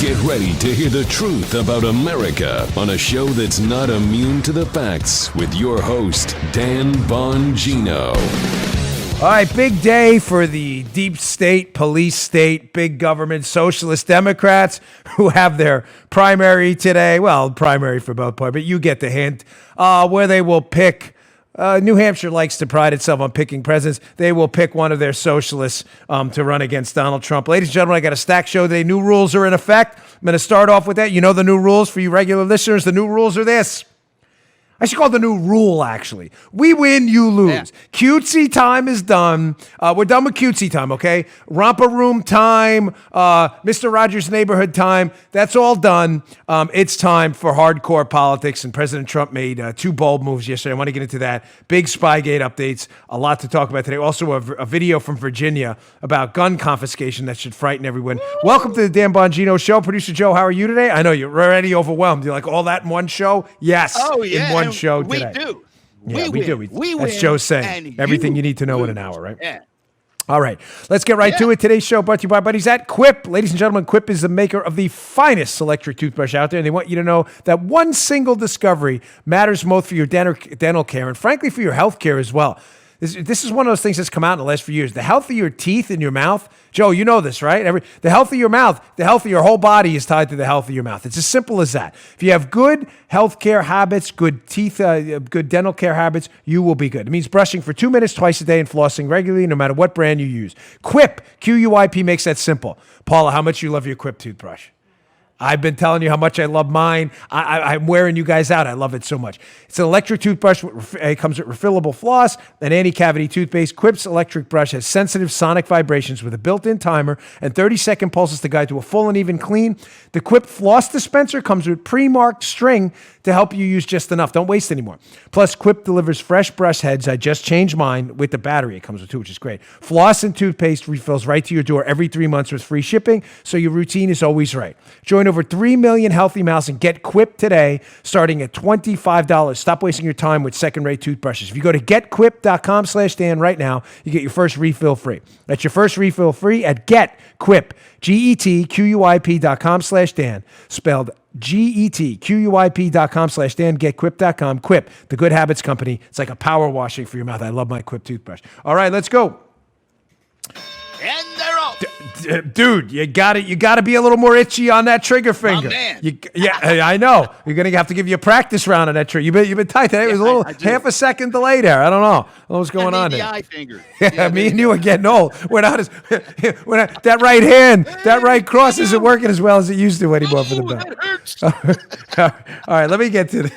Get ready to hear the truth about America on a show that's not immune to the facts with your host, Dan Bongino. All right, big day for the deep state, police state, big government, socialist Democrats who have their primary today. Well, primary for both parties, but you get the hint, where they will pick. New Hampshire likes to pride itself on picking presidents. They will pick one of their socialists to run against Donald Trump. Ladies and gentlemen, I got a stacked show today. New rules are in effect. I'm going to start off with that. You know the new rules for you regular listeners. The new rules are this. I should call it the new rule, actually. We win, you lose. Yeah. Cutesy time is done. We're done with cutesy time, okay? Romper room time, Mr. Rogers' neighborhood time, that's all done. It's time for hardcore politics, and President Trump made two bold moves yesterday. I want to get into that. Big Spygate updates, a lot to talk about today. Also, a video from Virginia about gun confiscation that should frighten everyone. Woo! Welcome to the Dan Bongino Show. Producer Joe, how are you today? I know you're already overwhelmed. You're like, all that in one show? Yes. Oh, yeah. In one show today. We do. Yeah, we do. We win. As Joe's saying, everything you need to know in an hour, right? Yeah. All right, let's get right to it. Today's show brought to you by our buddies at Quip. Ladies and gentlemen, Quip is the maker of the finest electric toothbrush out there, and they want you to know that one single discovery matters most for your dental care and, frankly, for your health care as well. This is one of those things that's come out in the last few years. The health of your teeth in your mouth, Joe, you know this, right? The health of your mouth, the health of your whole body is tied to the health of your mouth. It's as simple as that. If you have good health care habits, good teeth, good dental care habits, you will be good. It means brushing for 2 minutes twice a day and flossing regularly, no matter what brand you use. Quip, Q-U-I-P, makes that simple. Paula, how much you love your Quip toothbrush? I've been telling you how much I love mine. I'm wearing you guys out. I love it so much. It's an electric toothbrush. It comes with refillable floss and anti-cavity toothpaste. Quip's electric brush has sensitive sonic vibrations with a built-in timer and 30-second pulses to guide to a full and even clean. The Quip floss dispenser comes with pre-marked string to help you use just enough. Don't waste anymore. Plus, Quip delivers fresh brush heads. I just changed mine with the battery. It comes with two, which is great. Floss and toothpaste refills right to your door every 3 months with free shipping, so your routine is always right. Join over 3 million healthy mouths and get Quip today, starting at $25. Stop wasting your time with second-rate toothbrushes. If you go to getquip.com/Dan right now, you get your first refill free. That's your first refill free at GetQuip, GetQuip.com/Dan, spelled GetQuip.com/Dan, getquip.com. Quip, the good habits company. It's like a power washing for your mouth. I love my Quip toothbrush. All right, let's go. And they're off. Dude, you got to be a little more itchy on that trigger finger. My man. I know. You're going to have to give you a practice round on that trigger. You've been tight today. It was a little half a second delay there. I don't know what's going on there. The eye finger. Yeah, me and you are getting old. We're not that right hand, that right cross isn't working as well as it used to anymore for the bell. That hurts. All right, let me get to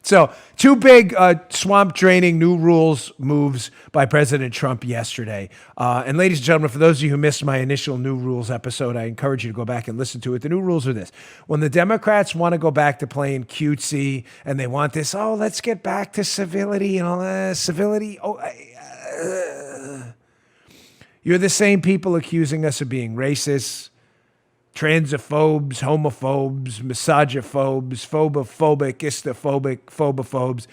So, two big swamp draining new rules moves by President Trump yesterday. And ladies and gentlemen, for those of you who missed my initial new rules episode, I encourage you to go back and listen to it. The new rules are this. When the Democrats want to go back to playing cutesy and they want this, let's get back to civility and all that, civility. You're the same people accusing us of being racist, transophobes, homophobes, misogyphobes, phobophobic, phobophobes,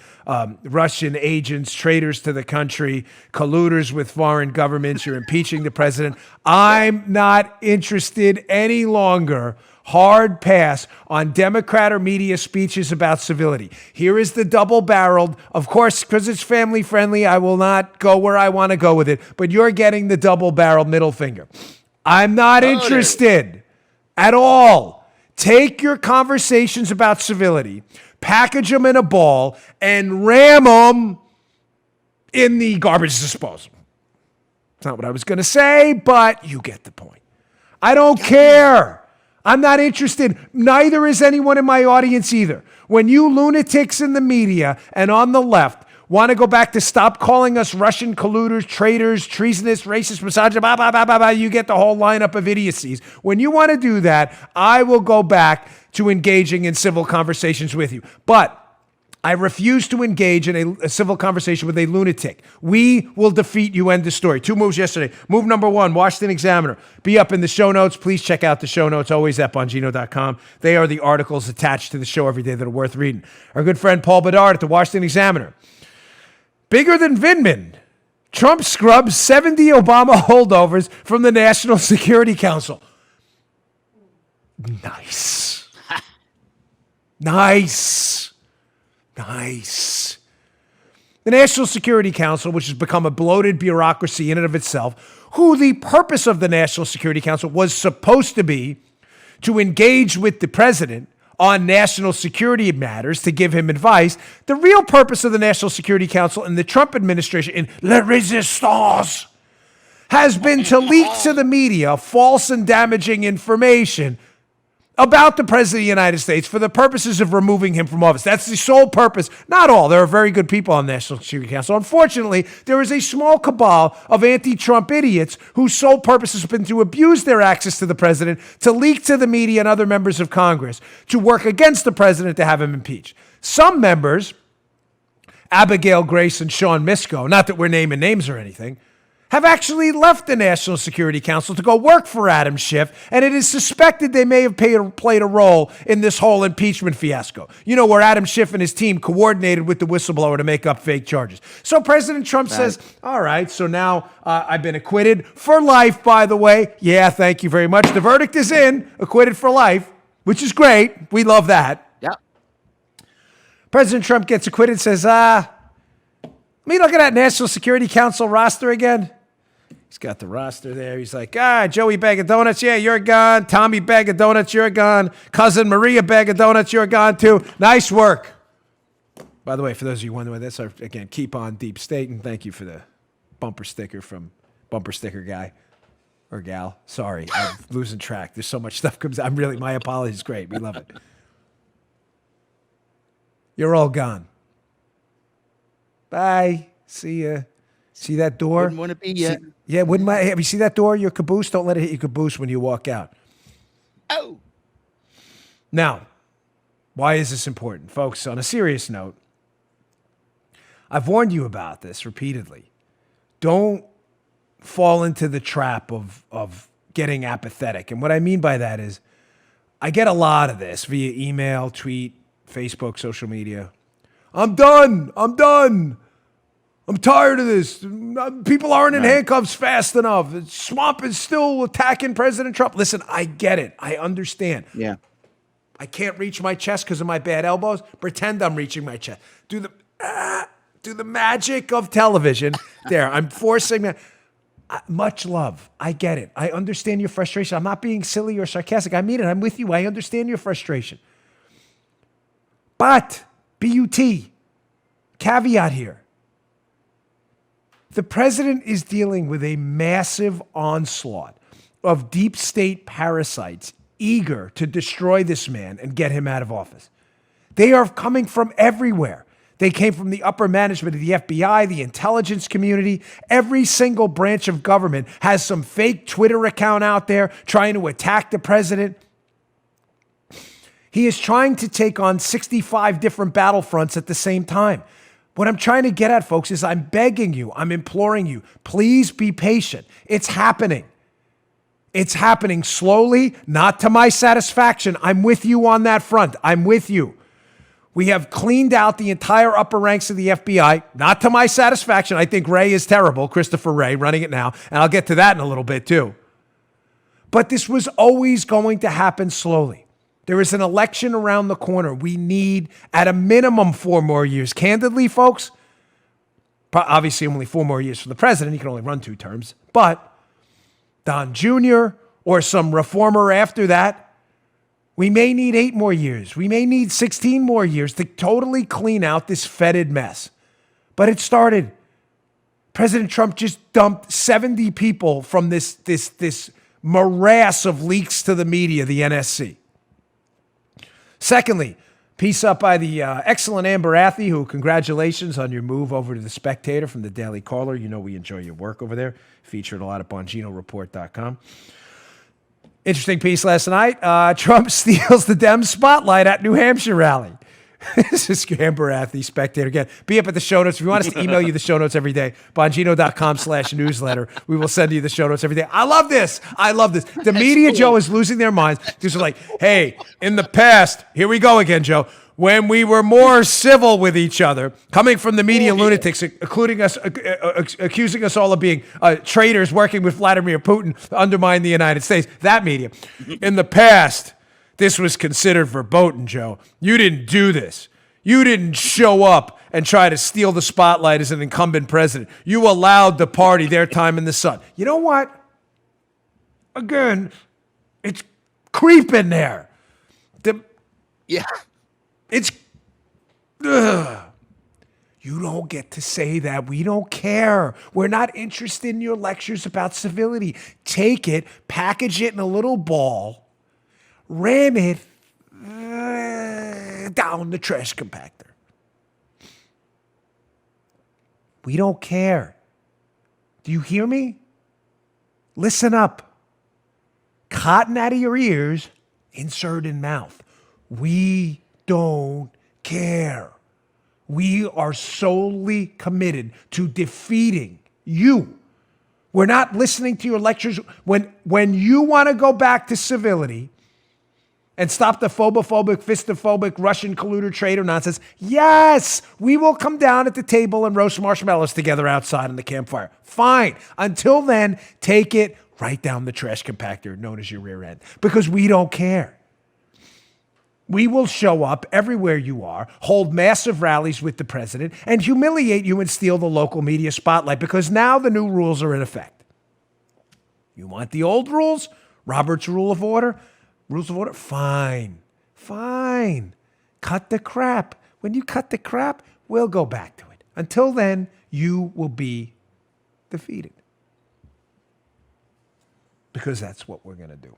Russian agents, traitors to the country, colluders with foreign governments. You're impeaching the president. I'm not interested any longer. Hard pass on Democrat or media speeches about civility. Here is the double-barreled. Of course, because it's family-friendly, I will not go where I want to go with it, but you're getting the double-barreled middle finger. I'm not interested. At all. Take your conversations about civility, package them in a ball, and ram them in the garbage disposal. It's not what I was going to say, but you get the point. I don't care. I'm not interested. Neither is anyone in my audience either. When you lunatics in the media and on the left want to go back to stop calling us Russian colluders, traitors, treasonous, racist, misogynist, blah, blah, blah, blah, blah. You get the whole lineup of idiocies. When you want to do that, I will go back to engaging in civil conversations with you. But I refuse to engage in a civil conversation with a lunatic. We will defeat you. End of story. Two moves yesterday. Move number one, Washington Examiner. Be up in the show notes. Please check out the show notes, always at Bongino.com. They are the articles attached to the show every day that are worth reading. Our good friend Paul Bedard at the Washington Examiner. Bigger than Vindman. Trump scrubs 70 Obama holdovers from the National Security Council. Nice. Nice. Nice. The National Security Council, which has become a bloated bureaucracy in and of itself, who the purpose of the National Security Council was supposed to be to engage with the president on national security matters, to give him advice. The real purpose of the National Security Council in the Trump administration, in La Resistance, has been to leak to the media false and damaging information about the President of the United States for the purposes of removing him from office. That's the sole purpose. Not all. There are very good people on the National Security Council. Unfortunately, there is a small cabal of anti-Trump idiots whose sole purpose has been to abuse their access to the president, to leak to the media and other members of Congress, to work against the president to have him impeached. Some members, Abigail Grace and Sean Misko, not that we're naming names or anything, have actually left the National Security Council to go work for Adam Schiff, and it is suspected they may have played a role in this whole impeachment fiasco. You know, where Adam Schiff and his team coordinated with the whistleblower to make up fake charges. So President Trump says, all right, so now I've been acquitted for life, by the way. Yeah, thank you very much. The verdict is in, acquitted for life, which is great. We love that. Yeah. President Trump gets acquitted, says, let me look at that National Security Council roster again. He's got the roster there. He's like, Joey Bag of Donuts, yeah, you're gone. Tommy Bag of Donuts, you're gone. Cousin Maria Bag of Donuts, you're gone too. Nice work. By the way, for those of you wondering this, again, keep on Deep State, and thank you for the bumper sticker from Bumper Sticker Guy or Gal. Sorry, I'm losing track. There's so much stuff comes out. My apologies. Great. We love it. You're all gone. Bye. See ya. See that door? Wouldn't want to be yet. Yeah, wouldn't mind. Hey, you see that door? Your caboose? Don't let it hit your caboose when you walk out. Oh. Now, why is this important? Folks, on a serious note, I've warned you about this repeatedly. Don't fall into the trap of getting apathetic. And what I mean by that is I get a lot of this via email, tweet, Facebook, social media. I'm done. I'm tired of this. People aren't in handcuffs fast enough. The swamp is still attacking President Trump. Listen, I get it. I understand. Yeah. I can't reach my chest because of my bad elbows. Pretend I'm reaching my chest. Do the magic of television. There, I'm forcing that. Much love. I get it. I understand your frustration. I'm not being silly or sarcastic. I mean it. I'm with you. I understand your frustration. But, B-U-T, caveat here. The president is dealing with a massive onslaught of deep state parasites eager to destroy this man and get him out of office. They are coming from everywhere. They came from the upper management of the FBI, the intelligence community. Every single branch of government has some fake Twitter account out there trying to attack the president. He is trying to take on 65 different battlefronts at the same time. What I'm trying to get at, folks, is I'm begging you, I'm imploring you, please be patient. It's happening. It's happening slowly, not to my satisfaction. I'm with you on that front. I'm with you. We have cleaned out the entire upper ranks of the FBI, not to my satisfaction. I think Wray is terrible, Christopher Wray, running it now, and I'll get to that in a little bit too. But this was always going to happen slowly. There is an election around the corner. We need, at a minimum, 4 more years. Candidly, folks, obviously only 4 more years for the president. He can only run 2 terms. But Don Jr. or some reformer after that, we may need 8 more years. We may need 16 more years to totally clean out this fetid mess. But it started. President Trump just dumped 70 people from this morass of leaks to the media, the NSC. Secondly, piece up by the excellent Amber Athey, who congratulations on your move over to The Spectator from the Daily Caller. You know we enjoy your work over there. Featured a lot at BonginoReport.com. Interesting piece last night. Trump steals the Dem spotlight at New Hampshire rally. This is Amber Athey, Spectator. Again, be up at the show notes. If you want us to email you the show notes every day, Bongino.com/newsletter. We will send you the show notes every day. I love this. The media, cool. Joe, is losing their minds. Just like, hey, in the past, here we go again, Joe, when we were more civil with each other, coming from the media lunatics, including us, accusing us all of being traitors working with Vladimir Putin to undermine the United States, that media. In the past, this was considered verboten, Joe. You didn't do this. You didn't show up and try to steal the spotlight as an incumbent president. You allowed the party their time in the sun. You know what? Again, it's creeping there. Yeah. It's... Ugh. You don't get to say that. We don't care. We're not interested in your lectures about civility. Take it, package it in a little ball, ram it down the trash compactor. We don't care. Do you hear me? Listen up. Cotton out of your ears, insert in mouth. We don't care. We are solely committed to defeating you. We're not listening to your lectures. When you want to go back to civility and stop the phobophobic, fistophobic, Russian colluder traitor nonsense, yes, we will come down at the table and roast marshmallows together outside on the campfire. Fine. Until then, take it right down the trash compactor known as your rear end, because we don't care. We will show up everywhere you are, hold massive rallies with the president, and humiliate you and steal the local media spotlight, because now the new rules are in effect. You want the old rules? Robert's Rules of Order? Fine. Cut the crap. When you cut the crap, we'll go back to it. Until then, you will be defeated. Because that's what we're going to do.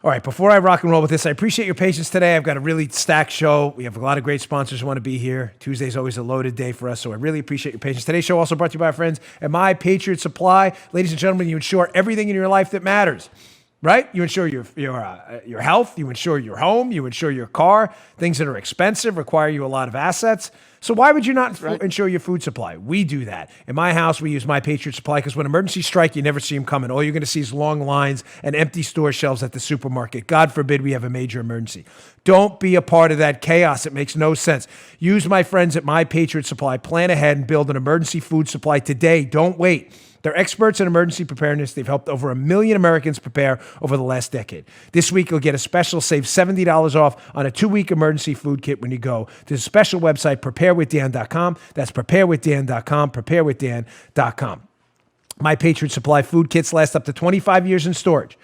All right, before I rock and roll with this, I appreciate your patience today. I've got a really stacked show. We have a lot of great sponsors who want to be here. Tuesday's always a loaded day for us, so I really appreciate your patience. Today's show also brought to you by our friends at My Patriot Supply. Ladies and gentlemen, you insure everything in your life that matters, right? You insure your health, you insure your home, you insure your car. Things that are expensive require you a lot of assets. So why would you not insure your food supply? We do that. In my house, we use My Patriot Supply because when emergencies strike, you never see them coming. All you're going to see is long lines and empty store shelves at the supermarket. God forbid we have a major emergency. Don't be a part of that chaos. It makes no sense. Use my friends at My Patriot Supply. Plan ahead and build an emergency food supply today. Don't wait. They're experts in emergency preparedness. They've helped over 1 million Americans prepare over the last decade. This week, you'll get a special, save $70 off on a 2-week emergency food kit when you go to the special website, preparewithdan.com. That's preparewithdan.com, preparewithdan.com. My Patriot Supply food kits last up to 25 years in storage.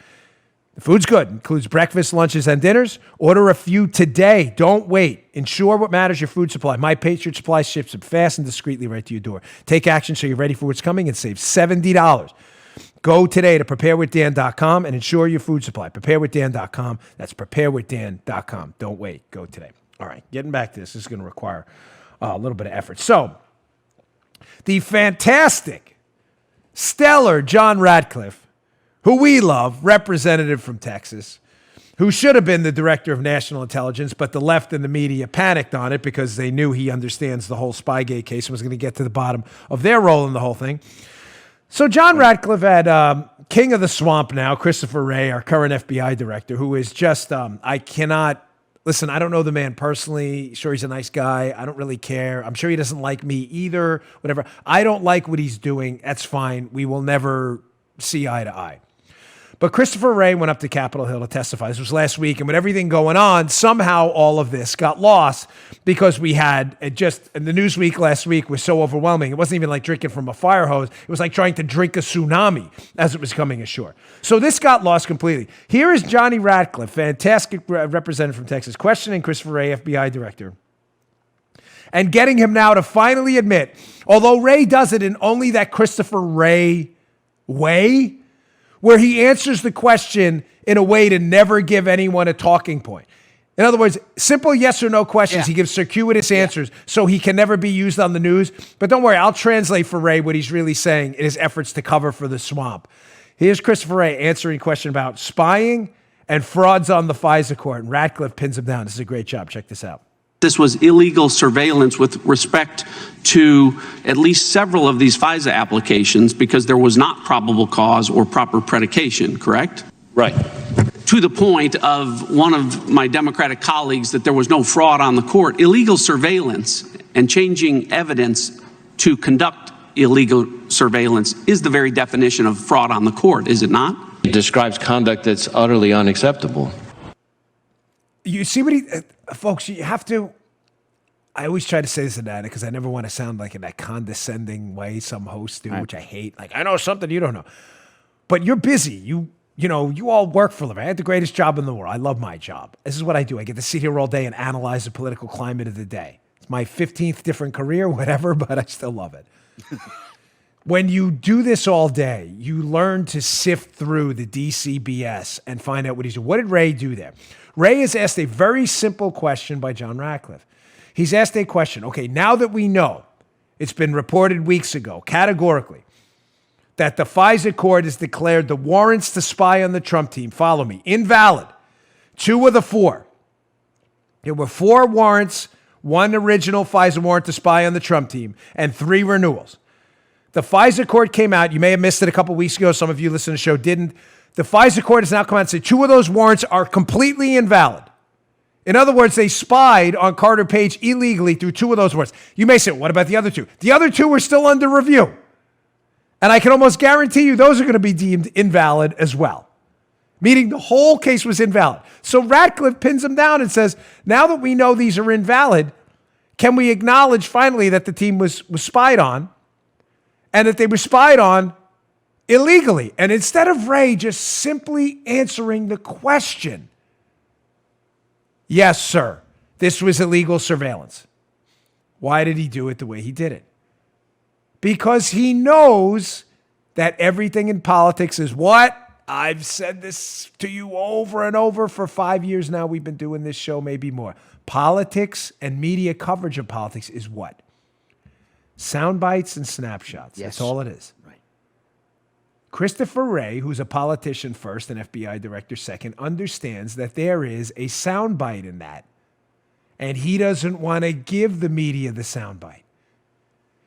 The food's good. Includes breakfast, lunches, and dinners. Order a few today. Don't wait. Ensure what matters, your food supply. My Patriot Supply ships it fast and discreetly right to your door. Take action so you're ready for what's coming and save $70. Go today to preparewithdan.com and ensure your food supply. Preparewithdan.com. That's preparewithdan.com. Don't wait. Go today. All right, getting back to this. This is going to require a little bit of effort. So, the fantastic, stellar John Ratcliffe, who we love, representative from Texas, who should have been the director of national intelligence, but the left and the media panicked on it because they knew he understands the whole Spygate case and was going to get to the bottom of their role in the whole thing. So John Ratcliffe had King of the Swamp now, Christopher Wray, our current FBI director, who is just, I don't know the man personally. Sure, he's a nice guy. I don't really care. I'm sure he doesn't like me either, whatever. I don't like what he's doing. That's fine. We will never see eye to eye. But Christopher Wray went up to Capitol Hill to testify. This was last week. And with everything going on, somehow all of this got lost because we had and the news week last week was so overwhelming. It wasn't even like drinking from a fire hose. It was like trying to drink a tsunami as it was coming ashore. So this got lost completely. Here is Johnny Ratcliffe, fantastic representative from Texas, questioning Christopher Wray, FBI director, and getting him now to finally admit, although Wray does it in only that Christopher Wray way, where he answers the question in a way to never give anyone a talking point. In other words, simple yes or no questions. Yeah. He gives circuitous answers so he can never be used on the news. But don't worry, I'll translate for Wray what he's really saying in his efforts to cover for the swamp. Here's Christopher Wray answering a question about spying and frauds on the FISA court. And Ratcliffe pins him down. This is a great job. Check this out. This was illegal surveillance with respect to at least several of these FISA applications because there was not probable cause or proper predication, correct? Right. To the point of one of my Democratic colleagues that there was no fraud on the court. Illegal surveillance and changing evidence to conduct illegal surveillance is the very definition of fraud on the court, is it not? It describes conduct that's utterly unacceptable. You see what folks, you have to, I always try to say this to that because I never want to sound like in that condescending way some hosts do, which I hate. Like, I know something you don't know. But you're busy. You all work for a living. I had the greatest job in the world. I love my job. This is what I do. I get to sit here all day and analyze the political climate of the day. It's my 15th different career, whatever, but I still love it. When you do this all day, you learn to sift through the DCBS and find out what he's doing. What did Ray do there? Ray is asked a very simple question by John Ratcliffe. He's asked a question. Okay, now that we know, it's been reported weeks ago, categorically, that the FISA court has declared the warrants to spy on the Trump team, follow me, invalid. 2 of the 4. There were 4 warrants, 1 original FISA warrant to spy on the Trump team, and 3 renewals. The FISA court came out. You may have missed it a couple weeks ago. Some of you listening to the show didn't. The FISA court has now come out and said 2 of those warrants are completely invalid. In other words, they spied on Carter Page illegally through 2 of those warrants. You may say, what about the other 2? The other 2 were still under review. And I can almost guarantee you those are going to be deemed invalid as well. Meaning the whole case was invalid. So Ratcliffe pins them down and says, now that we know these are invalid, can we acknowledge finally that the team was spied on and that they were spied on illegally? And instead of Ray just simply answering the question, yes, sir, this was illegal surveillance. Why did he do it the way he did it? Because he knows that everything in politics is what? I've said this to you over and over for 5 years now. We've been doing this show, maybe more. Politics and media coverage of politics is what? Sound bites and snapshots. Yes. That's all it is. Right. Christopher Wray, who's a politician first and FBI director second, understands that there is a soundbite in that. And he doesn't want to give the media the soundbite.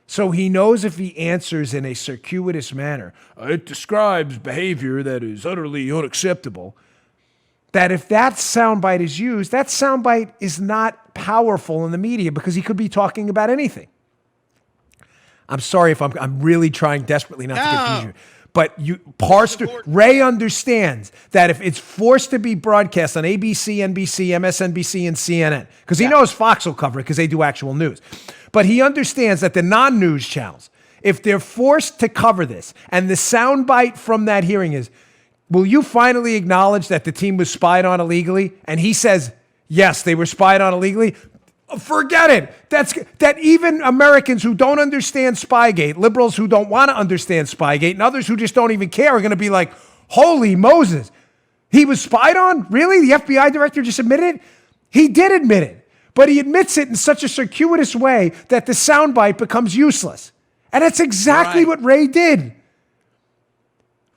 So he knows if he answers in a circuitous manner, it describes behavior that is utterly unacceptable, that if that soundbite is used, that soundbite is not powerful in the media because he could be talking about anything. I'm sorry if I'm really trying desperately not to confuse you. But Ray understands that if it's forced to be broadcast on ABC, NBC, MSNBC, and CNN, because he knows Fox will cover it because they do actual news. But he understands that the non-news channels, if they're forced to cover this, and the soundbite from that hearing is, will you finally acknowledge that the team was spied on illegally? And he says, yes, they were spied on illegally. Forget it. That even Americans who don't understand Spygate, liberals who don't want to understand Spygate, and others who just don't even care are going to be like, holy Moses, he was spied on? Really? The FBI director just admitted it? He did admit it, but he admits it in such a circuitous way that the soundbite becomes useless. And that's exactly what Ray did.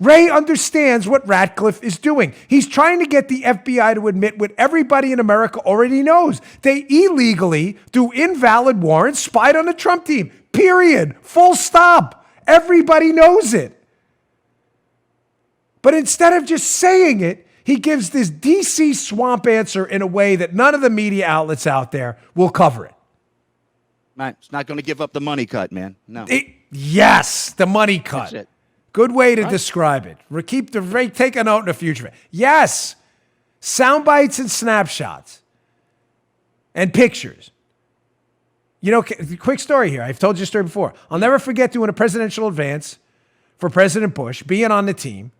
Ray understands what Ratcliffe is doing. He's trying to get the FBI to admit what everybody in America already knows. They illegally, through invalid warrants, spied on the Trump team. Period. Full stop. Everybody knows it. But instead of just saying it, he gives this DC swamp answer in a way that none of the media outlets out there will cover it. Right. It's not going to give up the money cut, man. No. Yes, the money cut. That's it. Good way to describe it. Take a note in the future. Yes, sound bites and snapshots and pictures. You know, quick story here. I've told you a story before. I'll never forget doing a presidential advance for President Bush, being on the team.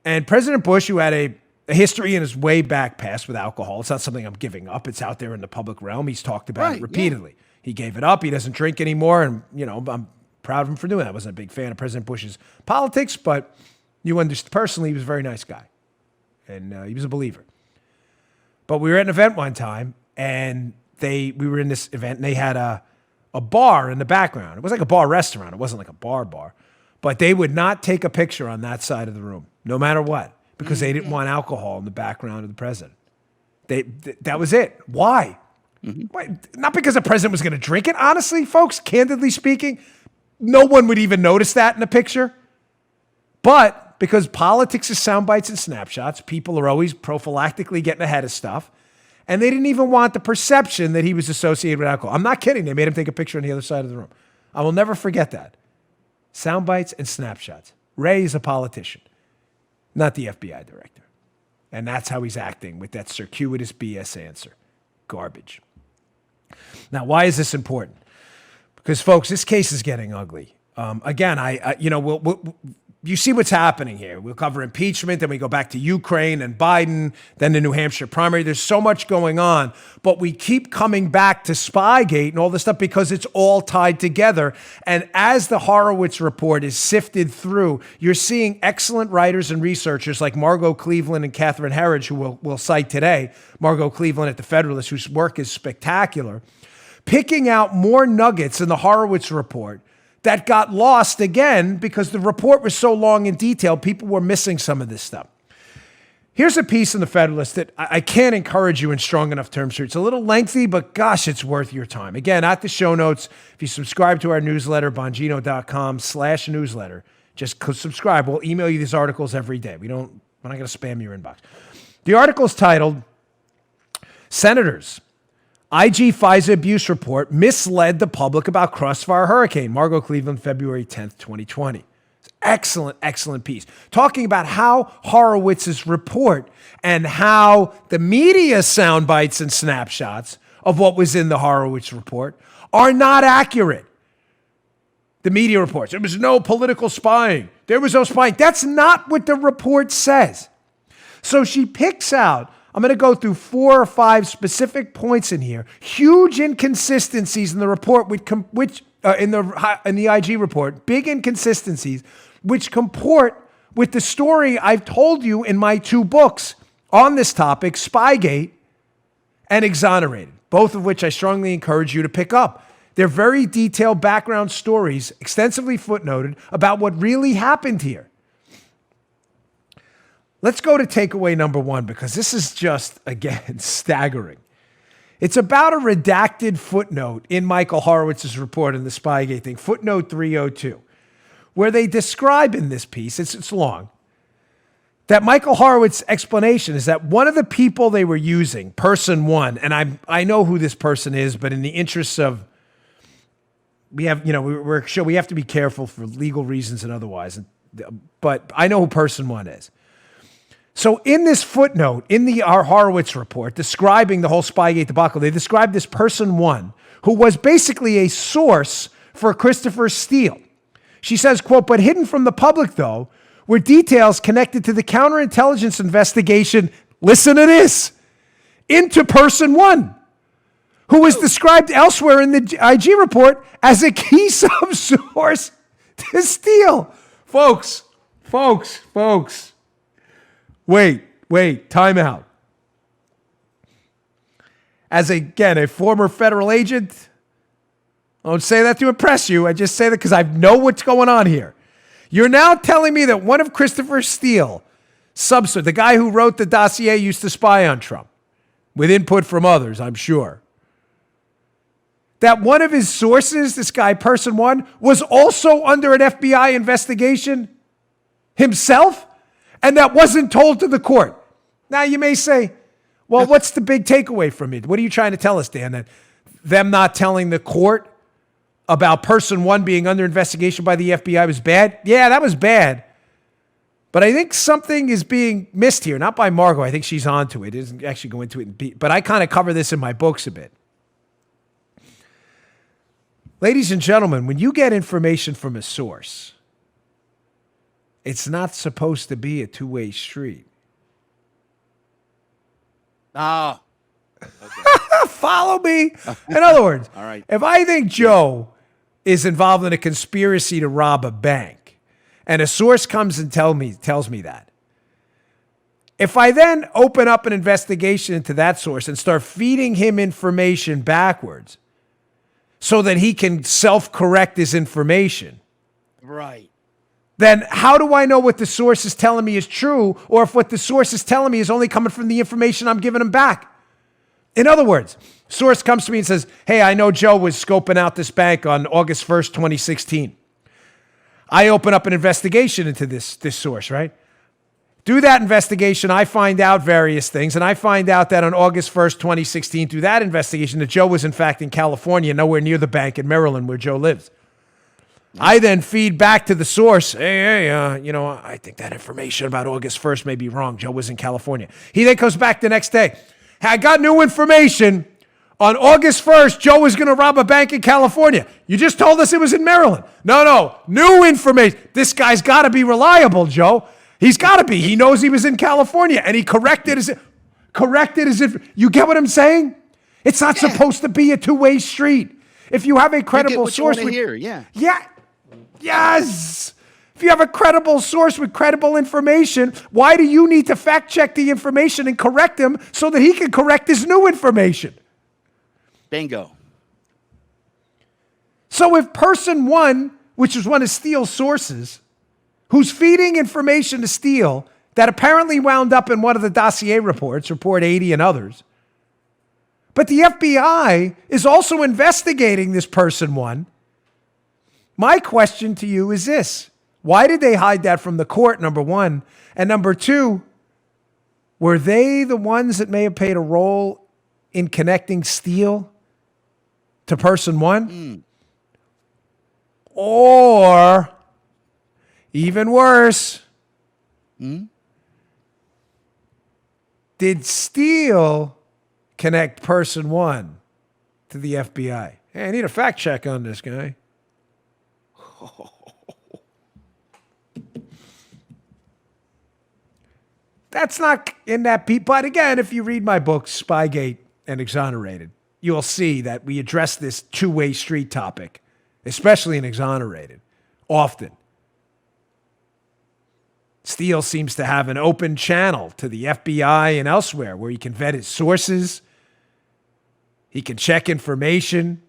And President Bush, who had a history in his way back past with alcohol, it's not something I'm giving up. It's out there in the public realm. He's talked about it repeatedly. Yeah. He gave it up. He doesn't drink anymore. And, you know, I'm proud of him for doing that. I wasn't a big fan of President Bush's politics, but you understand personally, he was a very nice guy. And he was a believer. But we were at an event one time, and we were in this event, and they had a bar in the background. It was like a bar restaurant. It wasn't like a bar. But they would not take a picture on that side of the room, no matter what, because they didn't want alcohol in the background of the president. That was it. Why? Why? Not because the president was going to drink it. Honestly, folks, candidly speaking, no one would even notice that in a picture. But because politics is sound bites and snapshots, people are always prophylactically getting ahead of stuff. And they didn't even want the perception that he was associated with alcohol. I'm not kidding. They made him take a picture on the other side of the room. I will never forget that. Sound bites and snapshots. Ray is a politician, not the FBI director. And that's how he's acting with that circuitous BS answer. Garbage. Now, why is this important? Because, folks, this case is getting ugly. Again, you see what's happening here. We'll cover impeachment, then we go back to Ukraine and Biden, then the New Hampshire primary. There's so much going on, but we keep coming back to Spygate and all this stuff because it's all tied together. And as the Horowitz report is sifted through, you're seeing excellent writers and researchers like Margot Cleveland and Catherine Herridge, who we'll cite today, Margot Cleveland at the Federalist, whose work is spectacular, picking out more nuggets in the Horowitz report that got lost again because the report was so long and detailed, people were missing some of this stuff. Here's a piece in the Federalist that I can't encourage you in strong enough terms here. It's a little lengthy, but gosh, it's worth your time. Again, at the show notes, if you subscribe to our newsletter, bongino.com/newsletter, just subscribe. We'll email you these articles every day. We're not going to spam your inbox. The article's titled, Senators, IG FISA Abuse Report Misled the Public About Crossfire Hurricane. Margot Cleveland, February 10th, 2020. Excellent, excellent piece. Talking about how Horowitz's report and how the media sound bites and snapshots of what was in the Horowitz report are not accurate. The media reports, there was no political spying. There was no spying. That's not what the report says. So she picks out, I'm going to go through 4 or 5 specific points in here. Huge inconsistencies in the report, which in the IG report, big inconsistencies, which comport with the story I've told you in my 2 books on this topic, Spygate and Exonerated, both of which I strongly encourage you to pick up. They're very detailed background stories, extensively footnoted about what really happened here. Let's go to takeaway number 1, because this is just, again, staggering. It's about a redacted footnote in Michael Horowitz's report in the Spygate thing, footnote 302, where they describe in this piece, it's long, that Michael Horowitz's explanation is that one of the people they were using, person 1, and I know who this person is, but in the interests of, we have to be careful for legal reasons and otherwise, but I know who person 1 is. So in this footnote, in our Horowitz report, describing the whole Spygate debacle, they described this person 1, who was basically a source for Christopher Steele. She says, quote, but hidden from the public, though, were details connected to the counterintelligence investigation, listen to this, into person 1, who was described elsewhere in the IG report as a key subsource to Steele. Folks. Wait, time out. As, a former federal agent, I don't say that to impress you. I just say that because I know what's going on here. You're now telling me that one of Christopher Steele, the guy who wrote the dossier, used to spy on Trump, with input from others, I'm sure, that one of his sources, this guy, person 1, was also under an FBI investigation himself? And that wasn't told to the court. Now you may say, well, what's the big takeaway from it? What are you trying to tell us, Dan? That them not telling the court about person 1 being under investigation by the FBI was bad? Yeah, that was bad. But I think something is being missed here. Not by Margot. I think she's onto it. It doesn't actually go into it. But I kind of cover this in my books a bit. Ladies and gentlemen, when you get information from a source, it's not supposed to be a two-way street. Oh. Okay. Follow me. In other words, all right. If I think Joe is involved in a conspiracy to rob a bank, and a source comes and tells me that, if I then open up an investigation into that source and start feeding him information backwards so that he can self-correct his information, right, then how do I know what the source is telling me is true, or if what the source is telling me is only coming from the information I'm giving him back? In other words, source comes to me and says, hey, I know Joe was scoping out this bank on August 1st, 2016. I open up an investigation into this source, right? Through that investigation, I find out various things, and I find out that on August 1st, 2016, through that investigation, that Joe was in fact in California, nowhere near the bank in Maryland where Joe lives. I then feed back to the source, I think that information about August 1st may be wrong. Joe was in California. He then comes back the next day. Hey, I got new information. On August 1st, Joe was going to rob a bank in California. You just told us it was in Maryland. No, new information. This guy's got to be reliable, Joe. He's got to be. He knows he was in California, and he corrected as if, you get what I'm saying? It's not supposed to be a two-way street. If you have a credible source. Yes. If you have a credible source with credible information, why do you need to fact check the information and correct him so that he can correct his new information? Bingo. So if person one, which is one of Steele's sources, who's feeding information to Steele that apparently wound up in one of the dossier reports, Report 80 and others, but the FBI is also investigating this person one, my question to you is this. Why did they hide that from the court, number one? And number two, were they the ones that may have played a role in connecting Steele to person one? Or, even worse, did Steele connect person one to the FBI? Hey, I need a fact check on this guy. That's not in that piece. But again, if you read my book, Spygate and Exonerated, you'll see that we address this two-way street topic, especially in Exonerated, often. Steele seems to have an open channel to the FBI and elsewhere where he can vet his sources. He can check information.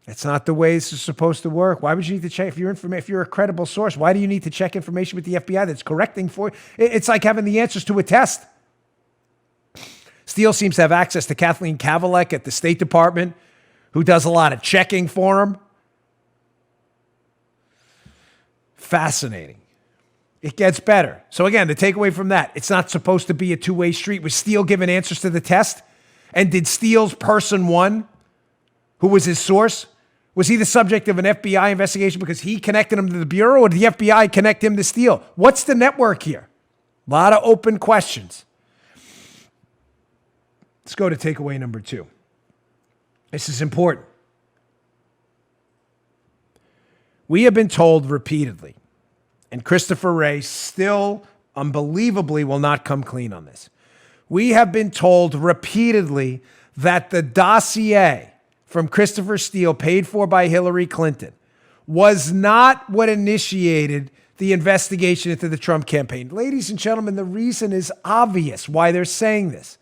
That's not the way this is supposed to work. Why would you need to check? If you're a credible source, why do you need to check information with the FBI that's correcting for you? It's like having the answers to a test. Steele seems to have access to Kathleen Kavalek at the State Department, who does a lot of checking for him. Fascinating. It gets better. So again, the takeaway from that, it's not supposed to be a two-way street. Was Steele given answers to the test? And did Steele's person one, who was his source, was he the subject of an FBI investigation because he connected him to the Bureau, or did the FBI connect him to Steele? What's the network here? A lot of open questions. Let's go to takeaway number two. This is important. We have been told repeatedly, and Christopher Wray still unbelievably will not come clean on this. We have been told repeatedly that the dossier from Christopher Steele, paid for by Hillary Clinton, was not what initiated the investigation into the Trump campaign. Ladies and gentlemen, the reason is obvious why they're saying this.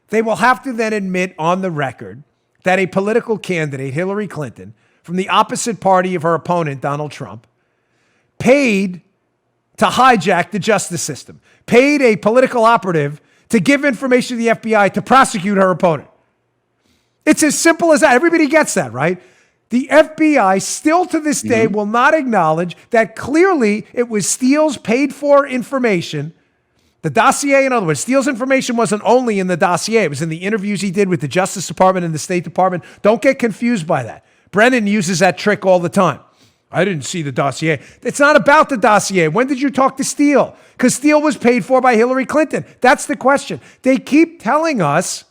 They will have to then admit on the record that a political candidate, Hillary Clinton, from the opposite party of her opponent, Donald Trump, paid to hijack the justice system, paid a political operative to give information to the FBI to prosecute her opponent. It's as simple as that. Everybody gets that, right? The FBI still to this day will not acknowledge that clearly it was Steele's paid for information. The dossier, in other words, Steele's information wasn't only in the dossier. It was in the interviews he did with the Justice Department and the State Department. Don't get confused by that. Brennan uses that trick all the time. I didn't see the dossier. It's not about the dossier. When did you talk to Steele? Because Steele was paid for by Hillary Clinton. That's the question. They keep telling us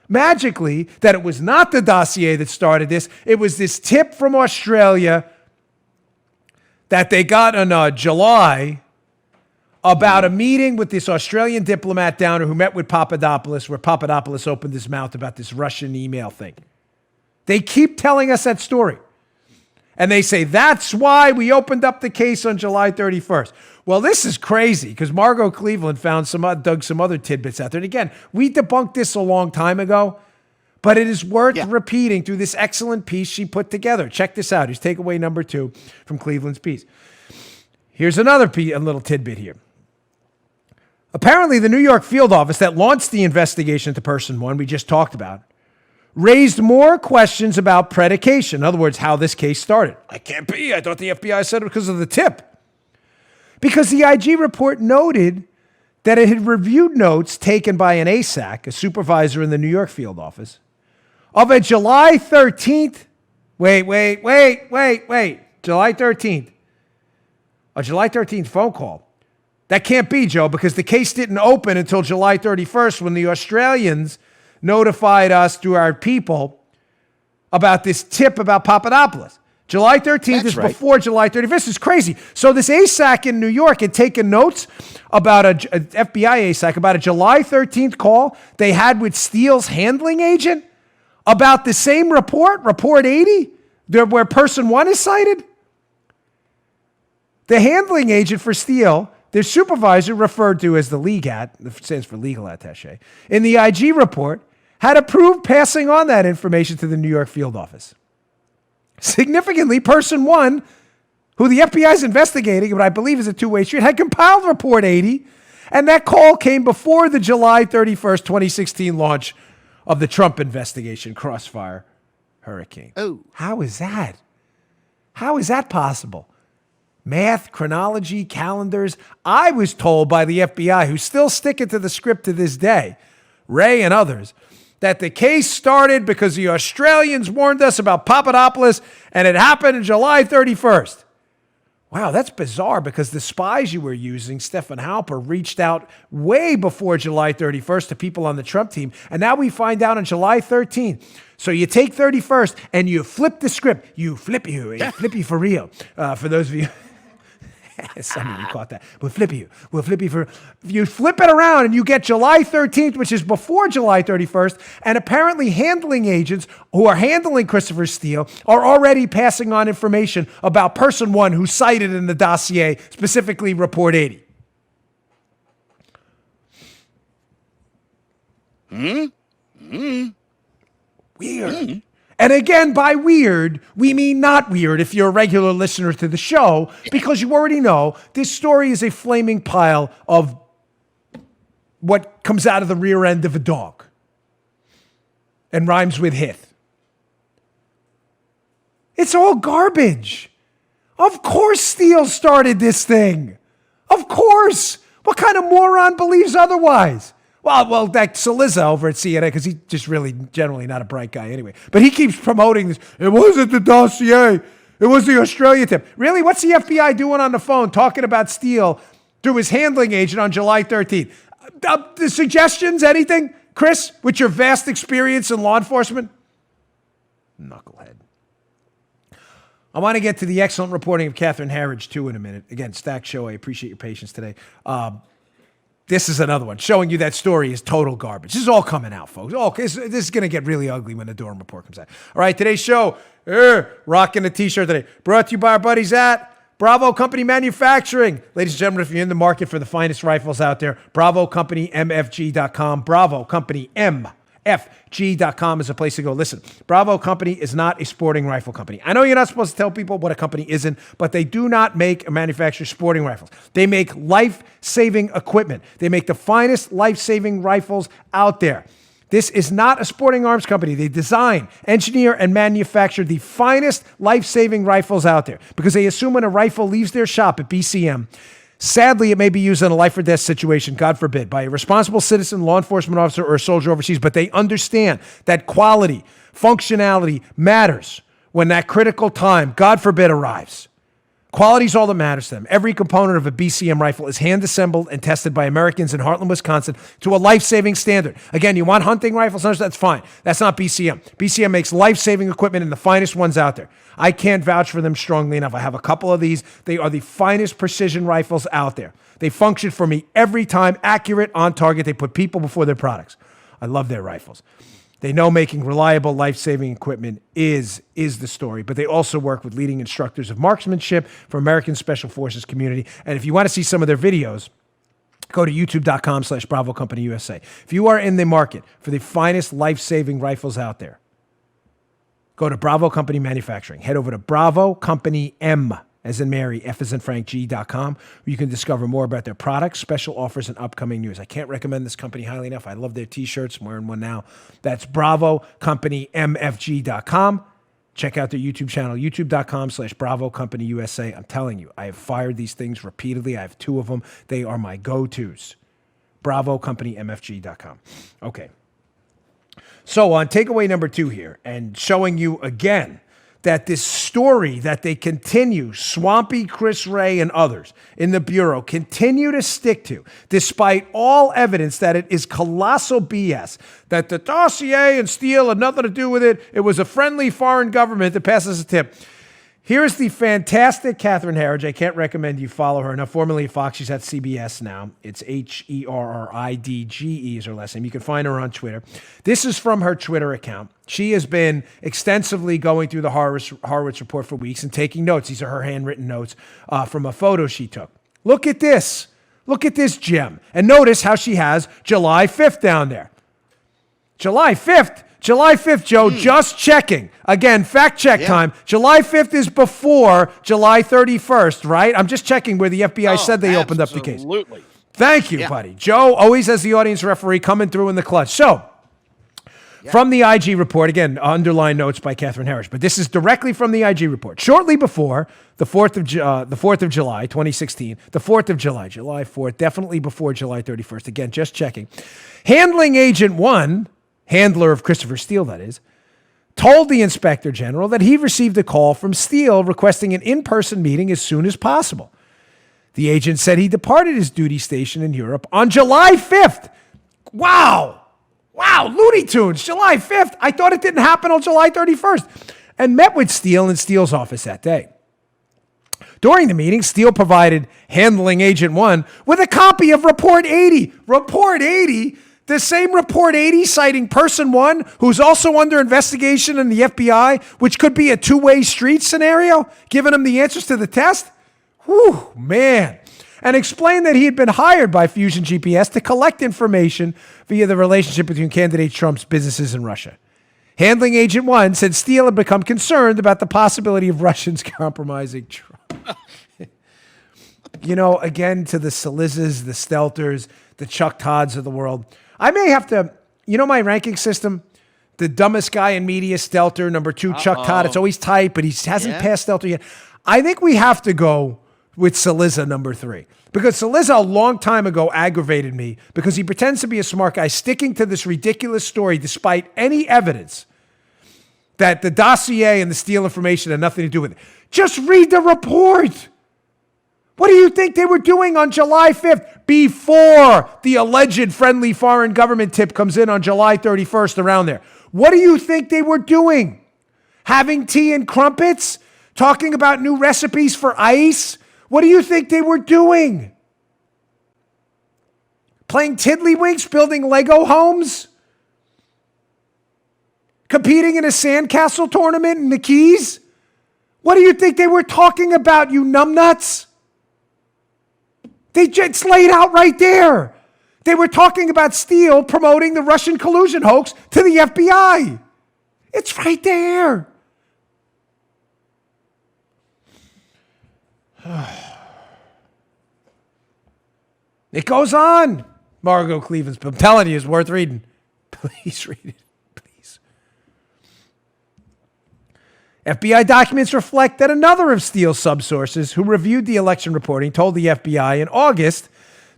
magically that it was not the dossier that started this. It was this tip from Australia that they got in July about a meeting with this Australian diplomat down there who met with Papadopoulos, where Papadopoulos opened his mouth about this Russian email thing. They keep telling us that story. And they say, that's why we opened up the case on July 31st. Well, this is crazy because Margot Cleveland dug some other tidbits out there. And again, we debunked this a long time ago, but it is worth repeating through this excellent piece she put together. Check this out. Here's takeaway number 2 from Cleveland's piece. Here's another a little tidbit here. Apparently, the New York field office that launched the investigation into person one we just talked about raised more questions about predication. In other words, how this case started. I can't be. I thought the FBI said it because of the tip. Because the IG report noted that it had reviewed notes taken by an ASAC, a supervisor in the New York field office, of a July 13th. Wait. July 13th. A July 13th phone call. That can't be, Joe, because the case didn't open until July 31st when the Australians notified us through our people about this tip about Papadopoulos. July 13th is before July 31st. It's crazy. So this ASAC in New York had taken notes about an FBI ASAC about a July 13th call they had with Steele's handling agent about the same report, Report 80, where person one is cited. The handling agent for Steele, their supervisor, referred to as the LEGAT, stands for legal attaché, in the IG report, had approved passing on that information to the New York field office. Significantly, person one, who the FBI is investigating, but I believe is a two-way street, had compiled Report 80, and that call came before the July 31st, 2016 launch of the Trump investigation, Crossfire Hurricane. Oh. How is that? How is that possible? Math, chronology, calendars. I was told by the FBI, who's still sticking to the script to this day, Ray and others, that the case started because the Australians warned us about Papadopoulos, and it happened on July 31st. Wow, that's bizarre because the spies you were using, Stefan Halper, reached out way before July 31st to people on the Trump team, and now we find out on July 13th. So you take 31st and you flip the script. You flip you for real. For those of you... Some of you caught that. We'll flip you for... You flip it around and you get July 13th, which is before July 31st, and apparently handling agents who are handling Christopher Steele are already passing on information about person one who's cited in the dossier, specifically Report 80. Weird. And again, by weird, we mean not weird if you're a regular listener to the show, because you already know this story is a flaming pile of what comes out of the rear end of a dog and rhymes with hith. It's all garbage. Of course Steele started this thing. Of course. What kind of moron believes otherwise? Well, that Saliza over at CNN, because he's just really generally not a bright guy anyway. But he keeps promoting this. It wasn't the dossier. It was the Australia tip. Really? What's the FBI doing on the phone talking about Steele through his handling agent on July 13th? The suggestions, anything? Chris, with your vast experience in law enforcement? Knucklehead. I want to get to the excellent reporting of Catherine Harridge, too, in a minute. Again, stacked show. I appreciate your patience today. This is another one showing you that story is total garbage. This is all coming out, folks. This is going to get really ugly when the Durham report comes out. All right, today's show, rocking the t-shirt today. Brought to you by our buddies at Bravo Company Manufacturing. Ladies and gentlemen, if you're in the market for the finest rifles out there, BravoCompanyMFG.com. Bravo Company MFG.com is a place to go. Listen, Bravo Company is not a sporting rifle company. I know you're not supposed to tell people what a company isn't, but they do not make or manufacture sporting rifles. They make life-saving equipment. They make the finest life-saving rifles out there. This is not a sporting arms company. They design, engineer, and manufacture the finest life-saving rifles out there because they assume when a rifle leaves their shop at BCM, sadly, it may be used in a life or death situation, God forbid, by a responsible citizen, law enforcement officer, or a soldier overseas, but they understand that quality, functionality matters when that critical time, God forbid, arrives. Quality is all that matters to them. Every component of a BCM rifle is hand-assembled and tested by Americans in Heartland, Wisconsin to a life-saving standard. Again, you want hunting rifles? That's fine. That's not BCM. BCM makes life-saving equipment and the finest ones out there. I can't vouch for them strongly enough. I have a couple of these. They are the finest precision rifles out there. They function for me every time, accurate, on target. They put people before their products. I love their rifles. They know making reliable, life-saving equipment is the story, but they also work with leading instructors of marksmanship for American Special Forces community. And if you want to see some of their videos, go to youtube.com/Bravo Company USA. If you are in the market for the finest life-saving rifles out there, go to Bravo Company Manufacturing. Head over to Bravo Company M, as in Mary, F as in Frank, G.com, where you can discover more about their products, special offers, and upcoming news. I can't recommend this company highly enough. I love their t-shirts. I'm wearing one now. That's Bravo Company MFG.com. Check out their YouTube channel, youtube.com/Bravo Company USA. I'm telling you, I have fired these things repeatedly. I have 2 of them. They are my go-tos. Bravo Company MFG.com. Okay. So on takeaway number 2 here, and showing you again that this story that they continue, Swampy Chris Wray and others in the Bureau continue to stick to, despite all evidence that it is colossal BS, that the dossier and Steele had nothing to do with it. It was a friendly foreign government that passes a tip. Here's the fantastic Catherine Herridge. I can't recommend you follow her enough. Formerly at Fox, she's at CBS now. It's Herridge is her last name. You can find her on Twitter. This is from her Twitter account. She has been extensively going through the Horowitz report for weeks and taking notes. These are her handwritten notes from a photo she took. Look at this. Look at this gem. And notice how she has July 5th down there. July 5th. July 5th, Joe, just checking. Again, fact check time. July 5th is before July 31st, right? I'm just checking where the FBI said they opened up the case. Absolutely. Thank you, buddy. Joe, always as the audience referee, coming through in the clutch. So, from the IG report, again, underlined notes by Catherine Herridge, but this is directly from the IG report. Shortly before the 4th of July, 2016, the 4th of July, July 4th, definitely before July 31st. Again, just checking. Handling Agent 1, handler of Christopher Steele, that is, told the Inspector General that he received a call from Steele requesting an in-person meeting as soon as possible. The agent said he departed his duty station in Europe on July 5th. Wow, Looney Tunes, July 5th. I thought it didn't happen on July 31st. And met with Steele in Steele's office that day. During the meeting, Steele provided Handling Agent 1 with a copy of Report 80. Report 80? The same Report 80 citing Person 1, who's also under investigation in the FBI, which could be a two-way street scenario, giving him the answers to the test? Whew, man. And explained that he had been hired by Fusion GPS to collect information via the relationship between candidate Trump's businesses and Russia. Handling Agent 1 said Steele had become concerned about the possibility of Russians compromising Trump. You know, again, to the Salizas, the Stelters, the Chuck Todds of the world, I may have to, you know my ranking system? The dumbest guy in media, Stelter. Number 2, Chuck Todd. It's always tight, but he hasn't passed Stelter yet. I think we have to go with Saliza, number 3. Because Saliza, a long time ago, aggravated me because he pretends to be a smart guy sticking to this ridiculous story despite any evidence that the dossier and the Steele information had nothing to do with it. Just read the report. What do you think they were doing on July 5th before the alleged friendly foreign government tip comes in on July 31st around there? What do you think they were doing? Having tea and crumpets? Talking about new recipes for ice? What do you think they were doing? Playing tiddlywinks? Building Lego homes? Competing in a sandcastle tournament in the Keys? What do you think they were talking about, you numbnuts? It's laid out right there. They were talking about Steele promoting the Russian collusion hoax to the FBI. It's right there. It goes on. Margot Cleveland's, I'm telling you, it's worth reading. Please read it. Please. FBI documents reflect that another of Steele's subsources who reviewed the election reporting told the FBI in August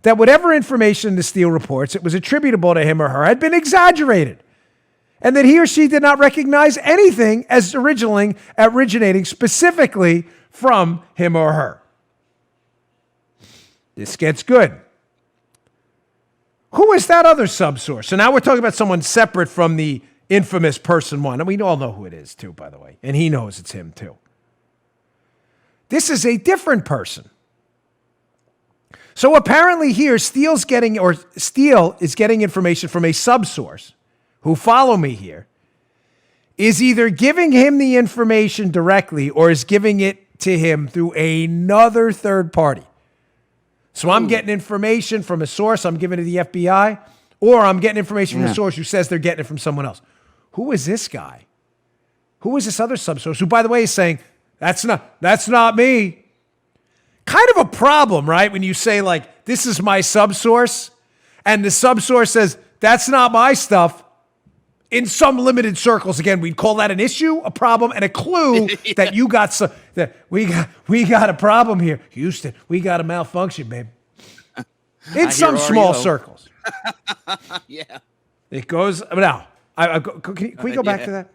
that whatever information the Steele reports it was attributable to him or her had been exaggerated, and that he or she did not recognize anything as originating specifically from him or her. This gets good. Who is that other subsource? So now we're talking about someone separate from the infamous Person 1. And we all know who it is, too, by the way. And he knows it's him, too. This is a different person. So apparently here, Steele is getting information from a subsource who, follow me here, is either giving him the information directly or is giving it to him through another third party. So I'm getting information from a source, I'm giving it to the FBI, or I'm getting information from a source who says they're getting it from someone else. Who is this guy? Who is this other subsource who, by the way, is saying, that's not me? Kind of a problem, right? When you say, like, this is my subsource, and the subsource says, that's not my stuff. In some limited circles, again, we'd call that an issue, a problem, and a clue that you got that we got a problem here, Houston. We got a malfunction, babe. In some small circles. Yeah. It goes now. Can we go back to that?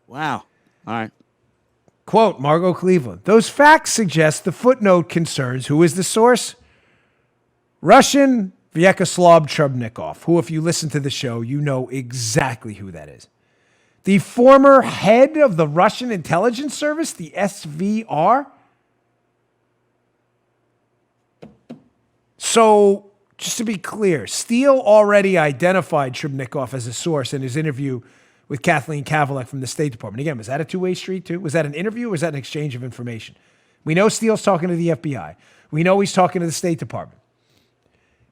Wow. All right. Quote, Margot Cleveland, those facts suggest the footnote concerns, who is the source? Russian Vyacheslav Trubnikov, who, if you listen to the show, you know exactly who that is. The former head of the Russian intelligence service, the SVR. So, just to be clear, Steele already identified Trubnikov as a source in his interview with Kathleen Kavalek from the State Department. Again, was that a two-way street too? Was that an interview or was that an exchange of information? We know Steele's talking to the FBI. We know he's talking to the State Department.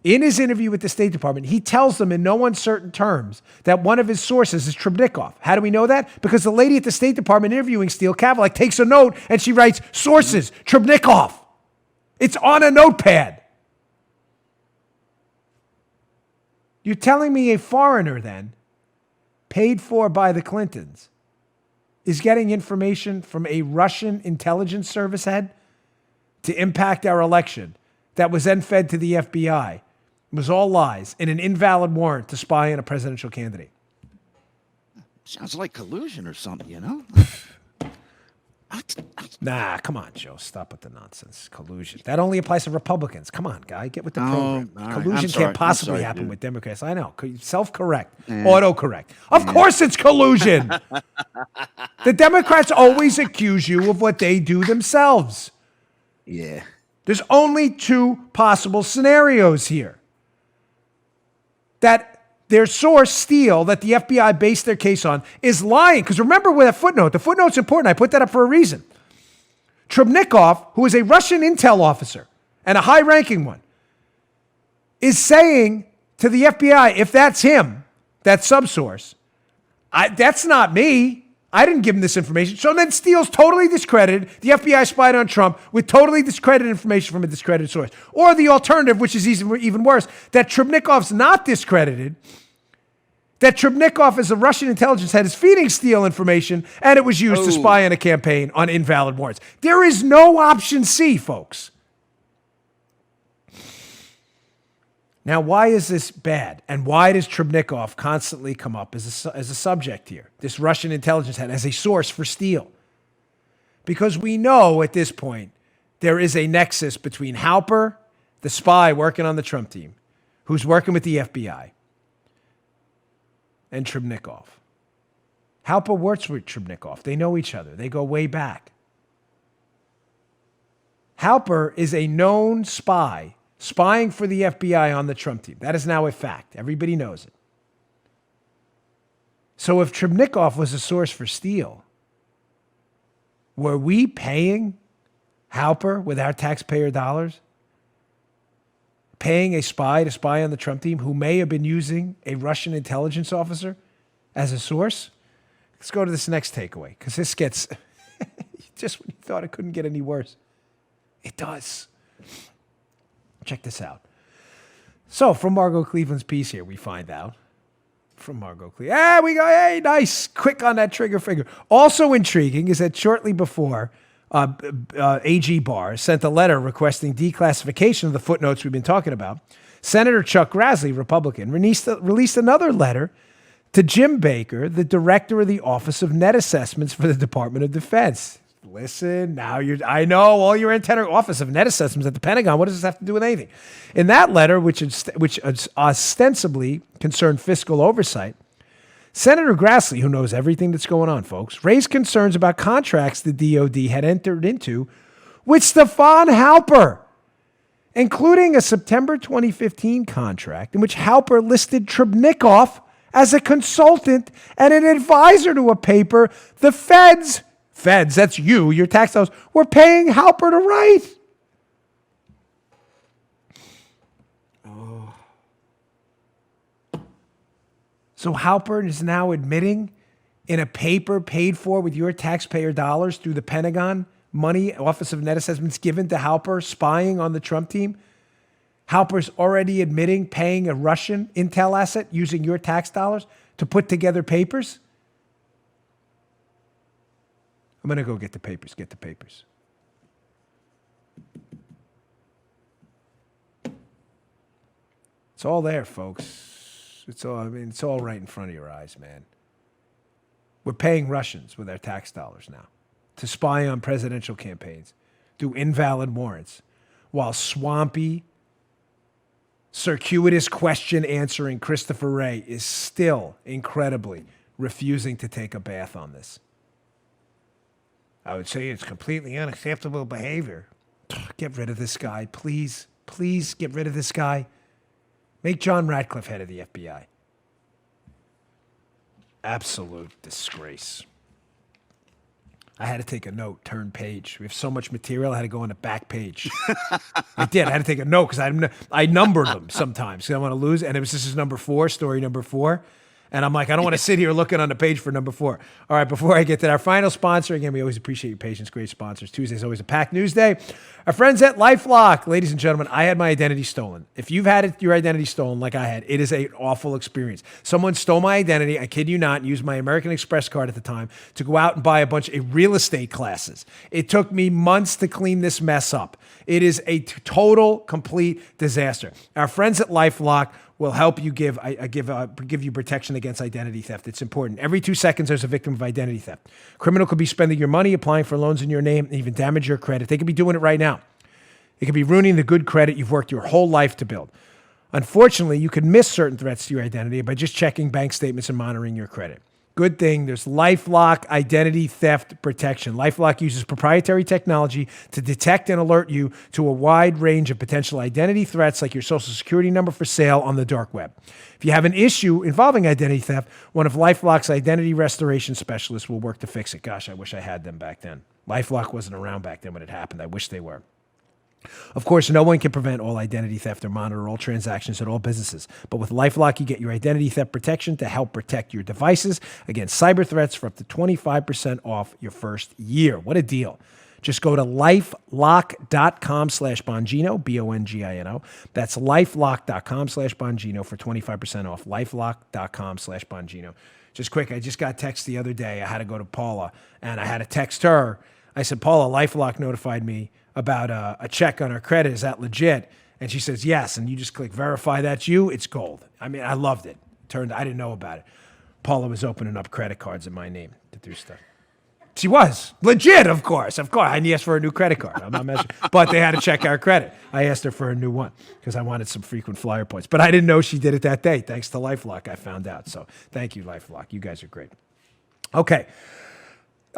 In his interview with the State Department, he tells them in no uncertain terms that one of his sources is Trubnikov. How do we know that? Because the lady at the State Department interviewing Steele, Kavalek, takes a note and she writes, sources, Trubnikov. It's on a notepad. You're telling me a foreigner then, paid for by the Clintons, is getting information from a Russian intelligence service head to impact our election that was then fed to the FBI. It was all lies in an invalid warrant to spy on a presidential candidate. Sounds like collusion or something, you know? Nah, come on, Joe. Stop with the nonsense. Collusion. That only applies to Republicans. Come on, guy. Get with the program. All right. Collusion can't possibly happen dude. with Democrats. I know. Self-correct. Auto-correct. Of course it's collusion. The Democrats always accuse you of what they do themselves. Yeah. There's only two possible scenarios here. That their source, Steele, that the FBI based their case on, is lying. Because remember with that footnote, the footnote's important. I put that up for a reason. Trubnikov, who is a Russian intel officer and a high-ranking one, is saying to the FBI, if that's him, that subsource, that's not me. I didn't give him this information. So then Steele's totally discredited. The FBI spied on Trump with totally discredited information from a discredited source. Or the alternative, which is even worse, that Trubnikov's not discredited, that Trubnikov, as a Russian intelligence head, is feeding Steele information, and it was used to spy on a campaign on invalid warrants. There is no option C, folks. Now, why is this bad? And why does Trubnikov constantly come up as a subject here? This Russian intelligence head as a source for Steele. Because we know at this point there is a nexus between Halper, the spy working on the Trump team, who's working with the FBI, and Trubnikov. Halper works with Trubnikov. They know each other. They go way back. Halper is a known spy spying for the FBI on the Trump team. That is now a fact. Everybody knows it. So if Trubnikov was a source for Steele, were we paying Halper with our taxpayer dollars? Paying a spy to spy on the Trump team who may have been using a Russian intelligence officer as a source? Let's go to this next takeaway, because this gets, just when you thought it couldn't get any worse, it does. Check this out. So from Margot Cleveland's piece here, we find out from Margot Cleveland. We go, hey, nice, quick on that trigger finger. Also intriguing is that shortly before, AG Barr sent a letter requesting declassification of the footnotes we've been talking about, Senator Chuck Grassley, Republican, released another letter to Jim Baker, the director of the Office of Net Assessments for the Department of Defense. Listen, now I know all your antenna Office of Net Assessments at the Pentagon. What does this have to do with anything? In that letter, which ostensibly concerned fiscal oversight, Senator Grassley, who knows everything that's going on, folks, raised concerns about contracts the DOD had entered into with Stefan Halper, including a September 2015 contract in which Halper listed Trubnikov as a consultant and an advisor to a paper the feds, that's you, your tax dollars, were paying Halper to write. So Halper is now admitting in a paper paid for with your taxpayer dollars through the Pentagon, money, Office of Net Assessments given to Halper, spying on the Trump team. Halper's already admitting paying a Russian intel asset using your tax dollars to put together papers. I'm going to go get the papers. Get the papers. It's all there, folks. It's all right in front of your eyes, man. We're paying Russians with our tax dollars now to spy on presidential campaigns, do invalid warrants, while swampy, circuitous question answering Christopher Wray is still incredibly refusing to take a bath on this. I would say it's completely unacceptable behavior. Get rid of this guy, please. Please get rid of this guy. Make John Ratcliffe head of the FBI. Absolute disgrace. I had to take a note, turn page. We have so much material, I had to go on the back page. I did. I had to take a note because I numbered them sometimes because I want to lose. And this is number 4, story number 4. And I'm like, I don't want to sit here looking on the page for number 4. All right, before I get to our final sponsor, again, we always appreciate your patience. Great sponsors. Tuesday's always a packed news day. Our friends at LifeLock. Ladies and gentlemen, I had my identity stolen. If you've had your identity stolen like I had, it is an awful experience. Someone stole my identity, I kid you not, used my American Express card at the time to go out and buy a bunch of real estate classes. It took me months to clean this mess up. It is a total, complete disaster. Our friends at LifeLock will help you give you protection against identity theft. It's important. Every 2 seconds, there's a victim of identity theft. Criminal could be spending your money, applying for loans in your name, and even damage your credit. They could be doing it right now. It could be ruining the good credit you've worked your whole life to build. Unfortunately, you could miss certain threats to your identity by just checking bank statements and monitoring your credit. Good thing there's LifeLock identity theft protection. LifeLock uses proprietary technology to detect and alert you to a wide range of potential identity threats like your social security number for sale on the dark web. If you have an issue involving identity theft, one of LifeLock's identity restoration specialists will work to fix it. Gosh, I wish I had them back then. LifeLock wasn't around back then when it happened. I wish they were. Of course, no one can prevent all identity theft or monitor all transactions at all businesses. But with LifeLock, you get your identity theft protection to help protect your devices against cyber threats for up to 25% off your first year. What a deal. Just go to lifelock.com/Bongino, Bongino. That's lifelock.com/Bongino for 25% off. Lifelock.com/Bongino. Just quick, I just got text the other day. I had to go to Paula, and I had to text her. I said, Paula, LifeLock notified me about a check on her credit. Is that legit? And she says, yes. And you just click verify that's you. It's gold. I mean, I loved it. I didn't know about it. Paula was opening up credit cards in my name to do stuff. She was. Legit, of course. Of course. I asked for a new credit card. I'm not messing. But they had to check our credit. I asked her for a new one because I wanted some frequent flyer points. But I didn't know she did it that day. Thanks to LifeLock, I found out. So thank you, LifeLock. You guys are great. Okay.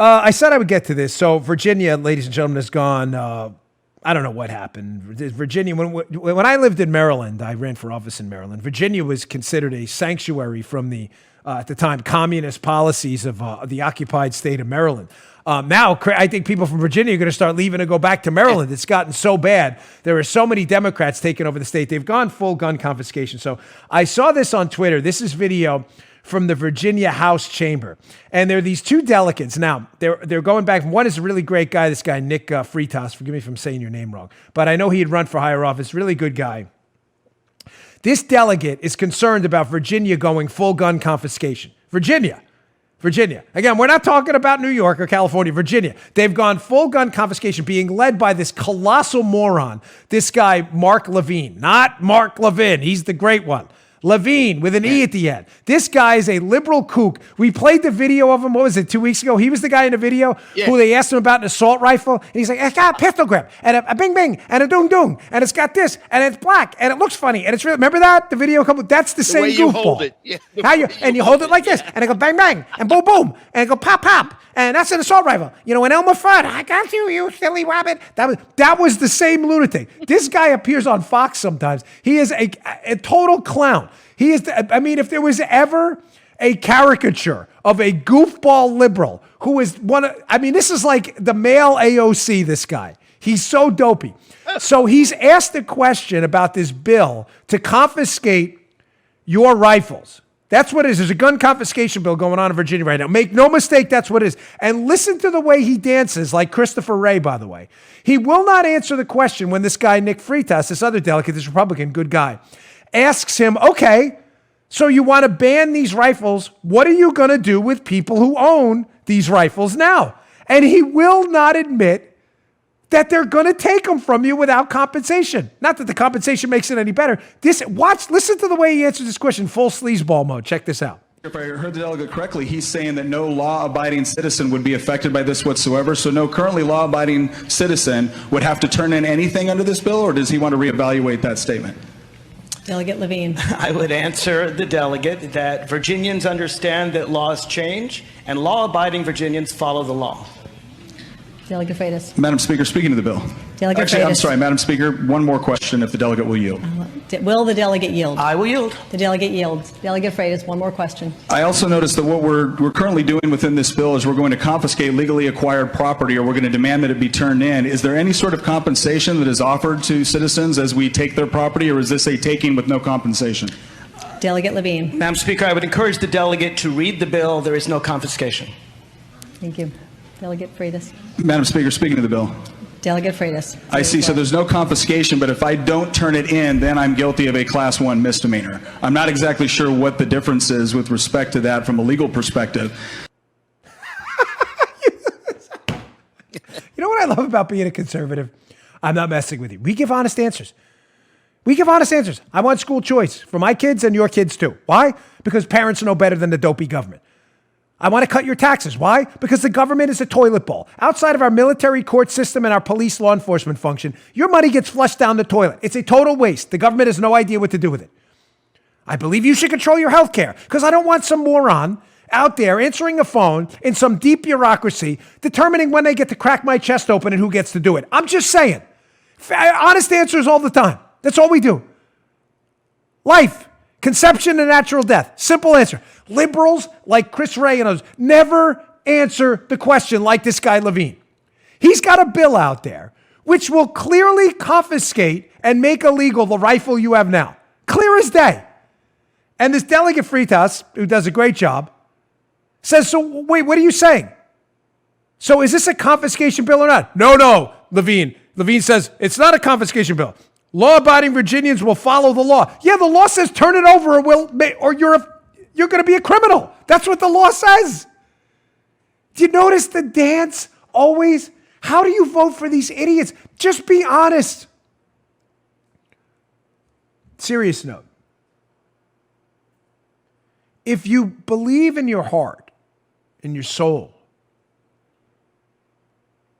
I said I would get to this. So Virginia, ladies and gentlemen, has gone, I don't know what happened. Virginia, when I lived in Maryland, I ran for office in Maryland. Virginia was considered a sanctuary from the, at the time, communist policies of the occupied state of Maryland. Now, I think people from Virginia are going to start leaving and go back to Maryland. It's gotten so bad. There are so many Democrats taking over the state. They've gone full gun confiscation. So I saw this on Twitter. This is video from the Virginia House Chamber. And there are these two delegates. Now, they're going back. One is a really great guy, this guy, Nick Freitas. Forgive me if I'm saying your name wrong. But I know he had run for higher office. Really good guy. This delegate is concerned about Virginia going full gun confiscation. Virginia. Again, we're not talking about New York or California, Virginia. They've gone full gun confiscation, being led by this colossal moron, this guy, Mark Levine. Not Mark Levin. He's the great one. Levine with an E at the end. This guy is a liberal kook. We played the video of him, what was it, 2 weeks ago? He was the guy in the video who they asked him about an assault rifle. And he's like, it's got a pistol grip and a bing bing and a dung dung. And it's got this and it's black and it looks funny. And it's real. Remember that? The video, that's the same goofball. Hold it. Yeah. You hold it like this and it go bang bang and boom boom and it go pop pop. And that's an assault rifle. You know, an Elmer Fudd, I got you, you silly rabbit. That was the same lunatic. This guy appears on Fox sometimes. He is a total clown. He is, if there was ever a caricature of a goofball liberal who is this is like the male AOC, this guy. He's so dopey. So he's asked a question about this bill to confiscate your rifles. That's what it is. There's a gun confiscation bill going on in Virginia right now. Make no mistake, that's what it is. And listen to the way he dances, like Christopher Wray, by the way. He will not answer the question when this guy, Nick Freitas, this other delegate, this Republican, good guy, asks him, okay, so you want to ban these rifles. What are you going to do with people who own these rifles now? And he will not admit that they're going to take them from you without compensation. Not that the compensation makes it any better. Listen to the way he answers this question, full sleazeball mode. Check this out. If I heard the delegate correctly, he's saying that no law-abiding citizen would be affected by this whatsoever. So no currently law-abiding citizen would have to turn in anything under this bill, or does he want to reevaluate that statement? Delegate Levine. I would answer the delegate that Virginians understand that laws change, and law-abiding Virginians follow the law. Delegate Freitas. Madam Speaker, speaking to the bill. Delegate Actually, I'm Freitas. sorry, Madam Speaker, one more question if the delegate will yield. Will the delegate yield? I will yield. The delegate yields. Delegate Freitas, one more question. I also noticed that what we're currently doing within this bill is we're going to confiscate legally acquired property, or we're going to demand that it be turned in. Is there any sort of compensation that is offered to citizens as we take their property, or is this a taking with no compensation? Delegate Levine. Madam Speaker, I would encourage the delegate to read the bill. There is no confiscation. Thank you. Delegate Freitas. Madam Speaker, speaking to the bill. Delegate Freitas. I see. So there's no confiscation, but if I don't turn it in, then I'm guilty of a Class 1 misdemeanor. I'm not exactly sure what the difference is with respect to that from a legal perspective. You know what I love about being a conservative? I'm not messing with you. We give honest answers. We give honest answers. I want school choice for my kids and your kids too. Why? Because parents know better than the dopey government. I want to cut your taxes. Why? Because the government is a toilet bowl. Outside of our military court system and our police law enforcement function, your money gets flushed down the toilet. It's a total waste. The government has no idea what to do with it. I believe you should control your health care because I don't want some moron out there answering a phone in some deep bureaucracy determining when they get to crack my chest open and who gets to do it. I'm just saying. Honest answers all the time. That's all we do. Life. Conception and natural death. Simple answer. Liberals like Chris Ray and others never answer the question like this guy Levine. He's got a bill out there which will clearly confiscate and make illegal the rifle you have now. Clear as day. And this delegate Freitas, who does a great job, says, so wait, what are you saying? So is this a confiscation bill or not? No, Levine. Levine says it's not a confiscation bill. Law-abiding Virginians will follow the law. Yeah, the law says turn it over or you're going to be a criminal. That's what the law says. Do you notice the dance always? How do you vote for these idiots? Just be honest. Serious note. If you believe in your heart, in your soul,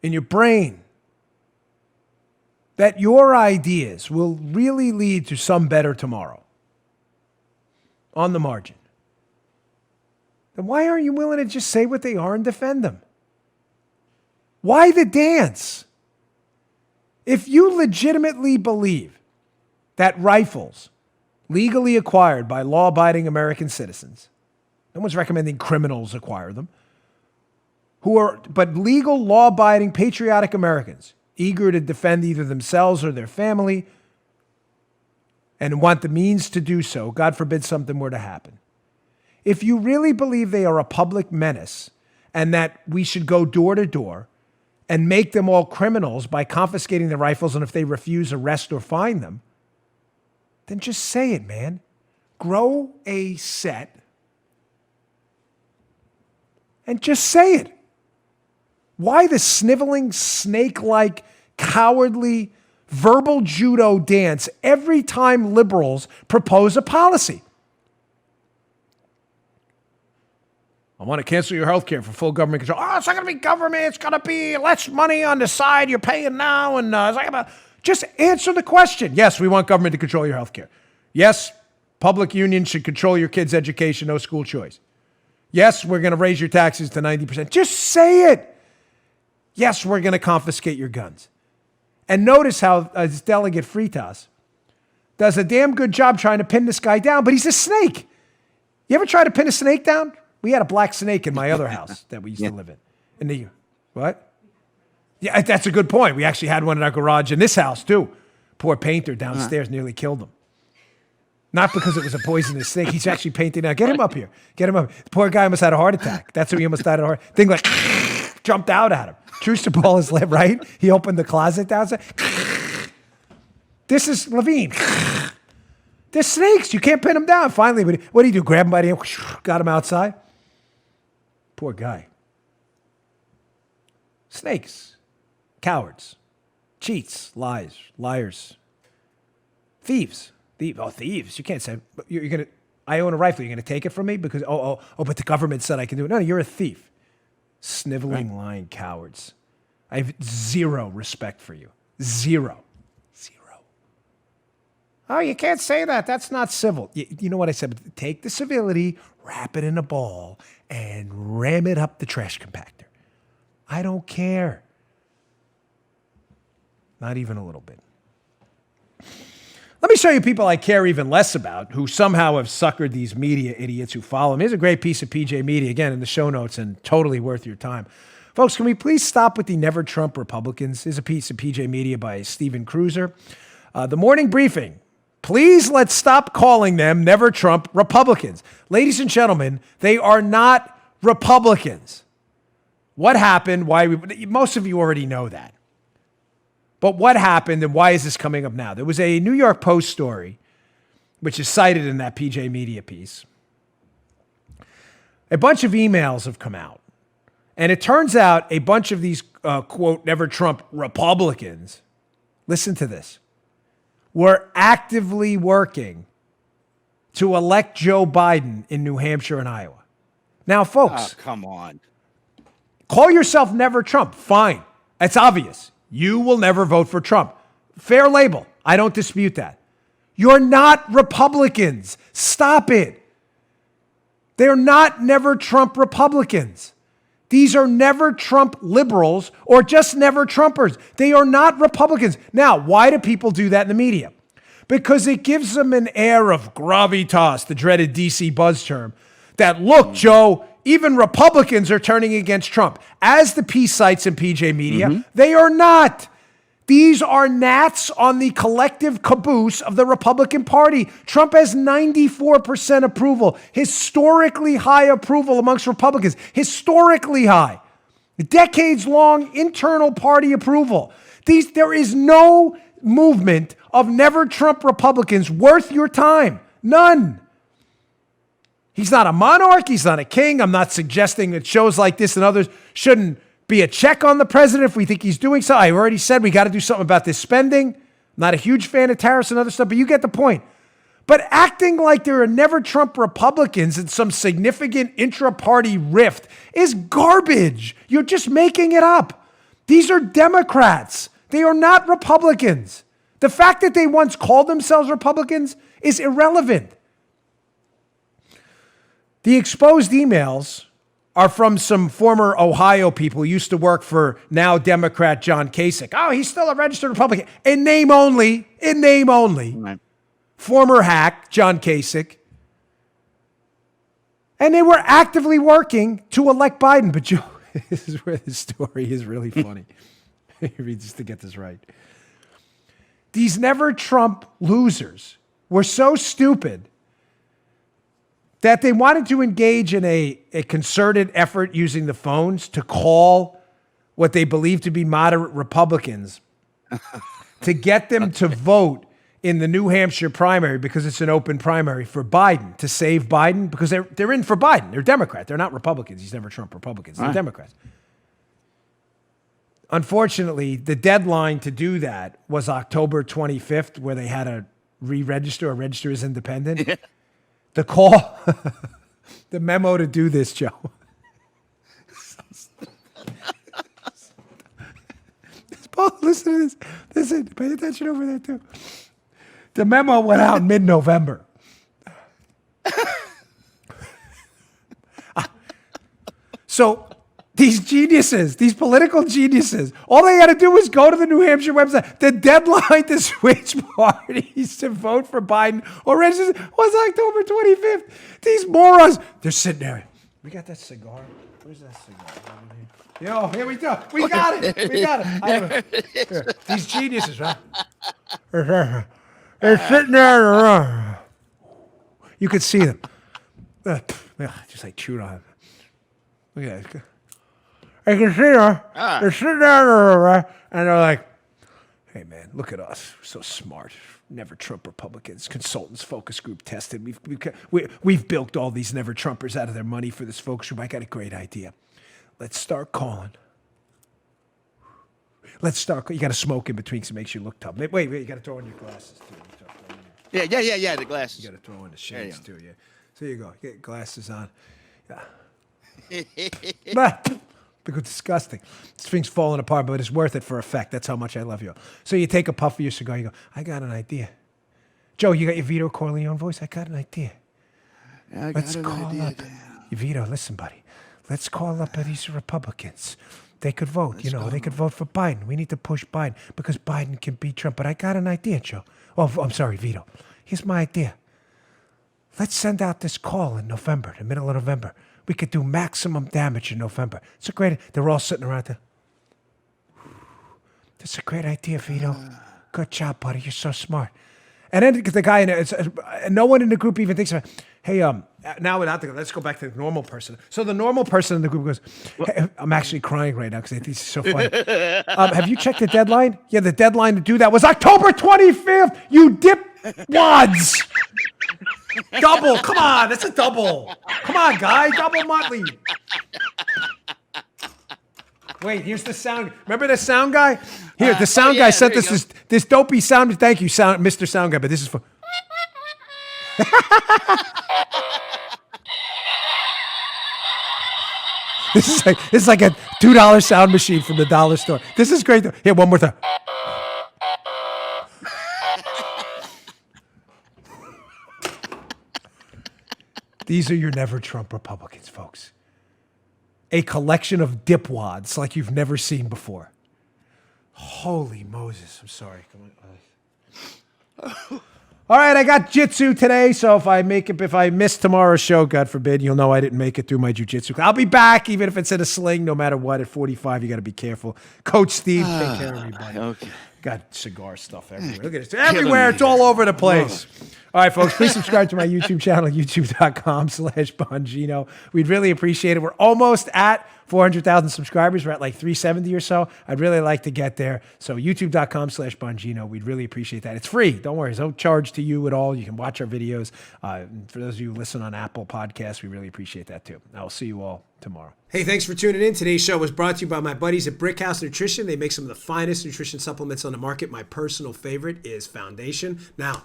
in your brain, that your ideas will really lead to some better tomorrow on the margin, then why aren't you willing to just say what they are and defend them? Why the dance? If you legitimately believe that rifles legally acquired by law-abiding American citizens, no one's recommending criminals acquire them, but legal, law-abiding, patriotic Americans eager to defend either themselves or their family and want the means to do so, God forbid something were to happen. If you really believe they are a public menace and that we should go door to door and make them all criminals by confiscating their rifles, and if they refuse, arrest or fine them, then just say it, man. Grow a set and just say it. Why the sniveling, snake-like, cowardly, verbal judo dance every time liberals propose a policy? I want to cancel your health care for full government control. Oh, it's not going to be government. It's going to be less money on the side you're paying now. And it's like about, just answer the question. Yes, we want government to control your health care. Yes, public unions should control your kids' education, no school choice. Yes, we're going to raise your taxes to 90%. Just say it. Yes, we're going to confiscate your guns. And notice how Delegate Freitas does a damn good job trying to pin this guy down, but he's a snake. You ever try to pin a snake down? We had a black snake in my other house that we used to live in. What? Yeah, that's a good point. We actually had one in our garage in this house too. Poor painter downstairs nearly killed him. Not because it was a poisonous snake. He's actually painting now. Get him up here. Get him up. The poor guy almost had a heart attack. That's what he almost died of a heart. Thing like jumped out at him. True to ball his lip, right? He opened the closet downstairs. This is Levine. They're snakes. You can't pin them down. Finally, what do you do? Grab him by the hand, got him outside. Poor guy. Snakes. Cowards. Cheats. Liars. Thieves. Thieves. You can't say, you're going to, I own a rifle. You're going to take it from me because, but the government said I can do it. No, you're a thief. Sniveling, lying cowards. I have zero respect for you. Zero. Oh, you can't say that. That's not civil. You know what I said? Take the civility, wrap it in a ball, and ram it up the trash compactor. I don't care. Not even a little bit. Let me show you people I care even less about who somehow have suckered these media idiots who follow them. Here's a great piece of PJ Media, again, in the show notes and totally worth your time. Folks, can we please stop with the Never Trump Republicans? Here's a piece of PJ Media by Stephen Cruiser. The morning briefing. Please let's stop calling them Never Trump Republicans. Ladies and gentlemen, they are not Republicans. What happened? Most of you already know that. But what happened and why is this coming up now? There was a New York Post story, which is cited in that PJ Media piece. A bunch of emails have come out. And it turns out a bunch of these, quote, Never Trump Republicans, listen to this, were actively working to elect Joe Biden in New Hampshire and Iowa. Now, folks. Oh, come on. Call yourself Never Trump. Fine. It's obvious. You will never vote for Trump. Fair label. I don't dispute that. You're not Republicans. Stop it. They're not Never Trump Republicans. These are Never Trump liberals or just Never Trumpers. They are not Republicans. Now, why do people do that in the media? Because it gives them an air of gravitas, the dreaded DC buzz term, that, look, Joe, even Republicans are turning against Trump. As the piece cites in PJ Media, they are not. These are gnats on the collective caboose of the Republican Party. Trump has 94% approval, historically high approval amongst Republicans, historically high, decades-long internal party approval. There is no movement of Never Trump Republicans worth your time. None. He's not a monarch. He's not a king. I'm not suggesting that shows like this and others shouldn't be a check on the president if we think he's doing so. I already said we got to do something about this spending. I'm not a huge fan of tariffs and other stuff, but you get the point. But acting like there are Never Trump Republicans in some significant intra-party rift is garbage. You're just making it up. These are Democrats. They are not Republicans. The fact that they once called themselves Republicans is irrelevant. The exposed emails are from some former Ohio people who used to work for now Democrat John Kasich. Oh, he's still a registered Republican. In name only. Right. Former hack John Kasich. And they were actively working to elect Biden. But Joe, this is where the story is really funny. Just to get this right. These Never Trump losers were so stupid that they wanted to engage in a concerted effort using the phones to call what they believe to be moderate Republicans to get them to vote in the New Hampshire primary, because it's an open primary, for Biden, to save Biden, because they're in for Biden. They're Democrat. They're not Republicans. These Never Trump Republicans. They're Democrats. Unfortunately, the deadline to do that was October 25th, where they had to re-register or register as independent. The call, the memo to do this, Joe. Paul, listen to this. Listen, pay attention over there, too. The memo went out in mid-November. So these geniuses, these political geniuses, all they got to do is go to the New Hampshire website. The deadline to switch parties to vote for Biden or register was October 25th. These morons, they're sitting there. We got that cigar. Where's that cigar? Yo, here we go. We got it. We got it. Here. These geniuses, right? They're sitting there. You could see them. Just like chewed on. Look at that. I can see them. They're sitting there, and they're like, hey, man, look at us. We're so smart. Never Trump Republicans, consultants, focus group tested. We've bilked all these Never Trumpers out of their money for this focus group. I got a great idea. Let's start calling. You got to smoke in between so it makes you look tough. Wait, you got to throw in your glasses, too. Yeah, the glasses. You got to throw in the shades, too, yeah. So you go. Get glasses on. Yeah. Because disgusting. This thing's falling apart, but it's worth it for effect. That's how much I love you. So you take a puff of your cigar. You go, I got an idea. Joe, you got your Vito Corleone voice? I got an idea. I Let's got an call idea, up. Dan. Vito, listen, buddy. Let's call up these Republicans. They could vote. They could vote for Biden. We need to push Biden because Biden can beat Trump. But I got an idea, Joe. Oh, I'm sorry, Vito. Here's my idea. Let's send out this call in November, the middle of November. We could do maximum damage in November. It's a great. They're all sitting around there. That's a great idea, Vito. Good job, buddy. You're so smart. And then the guy in it, no one in the group even thinks about, hey, now let's go back to the normal person. So the normal person in the group goes, hey, I'm actually crying right now because I think this is so funny. Have you checked the deadline? Yeah, the deadline to do that was October 25th. You dipwads. Double. Come on. That's a double. Come on, guy. Double Motley. Wait, here's the sound. Remember the sound guy? Here, the sound guy sent us this dopey sound. Thank you, Mr. Sound Guy, but this is for... This is like a $2 sound machine from the dollar store. This is great. Here, one more time. These are your never Trump Republicans, folks. A collection of dipwads like you've never seen before. Holy Moses. I'm sorry. Come on. All right, I got jitsu today, so if I miss tomorrow's show, God forbid, you'll know I didn't make it through my jujitsu. I'll be back, even if it's in a sling, no matter what. At 45, you got to be careful. Coach Steve, take care of everybody. Okay. Got cigar stuff everywhere. Look at it. Everywhere. It's all over the place. All right, folks, please subscribe to my YouTube channel, youtube.com/Bongino. We'd really appreciate it. We're almost at 400,000 subscribers. We're at like 370 or so. I'd really like to get there. So youtube.com/Bongino. We'd really appreciate that. It's free. Don't worry. There's no charge to you at all. You can watch our videos. For those of you who listen on Apple Podcasts, we really appreciate that too. I will see you all tomorrow. Hey, thanks for tuning in. Today's show was brought to you by my buddies at Brickhouse Nutrition. They make some of the finest nutrition supplements on the market. My personal favorite is Foundation. Now,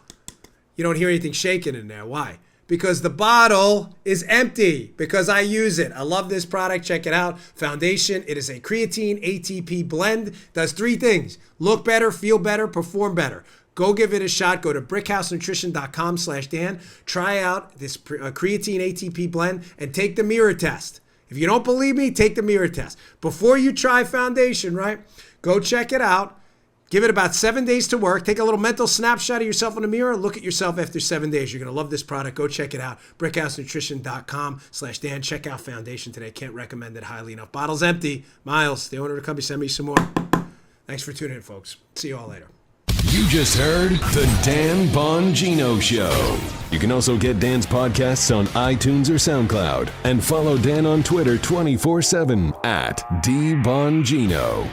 you don't hear anything shaking in there. Why? Because the bottle is empty, because I use it. I love this product. Check it out. Foundation. It is a creatine ATP blend. Does three things: look better, feel better, perform better. Go give it a shot. Go to brickhousenutrition.com/Dan. Try out this creatine ATP blend and take the mirror test. If you don't believe me, take the mirror test. Before you try Foundation, right? Go check it out. Give it about 7 days to work. Take a little mental snapshot of yourself in the mirror. Look at yourself after 7 days. You're going to love this product. Go check it out. brickhousenutrition.com/Dan. Check out Foundation today. Can't recommend it highly enough. Bottle's empty. Miles, the owner of the company, send me some more. Thanks for tuning in, folks. See you all later. You just heard The Dan Bongino Show. You can also get Dan's podcasts on iTunes or SoundCloud. And follow Dan on Twitter 24/7 @DBongino.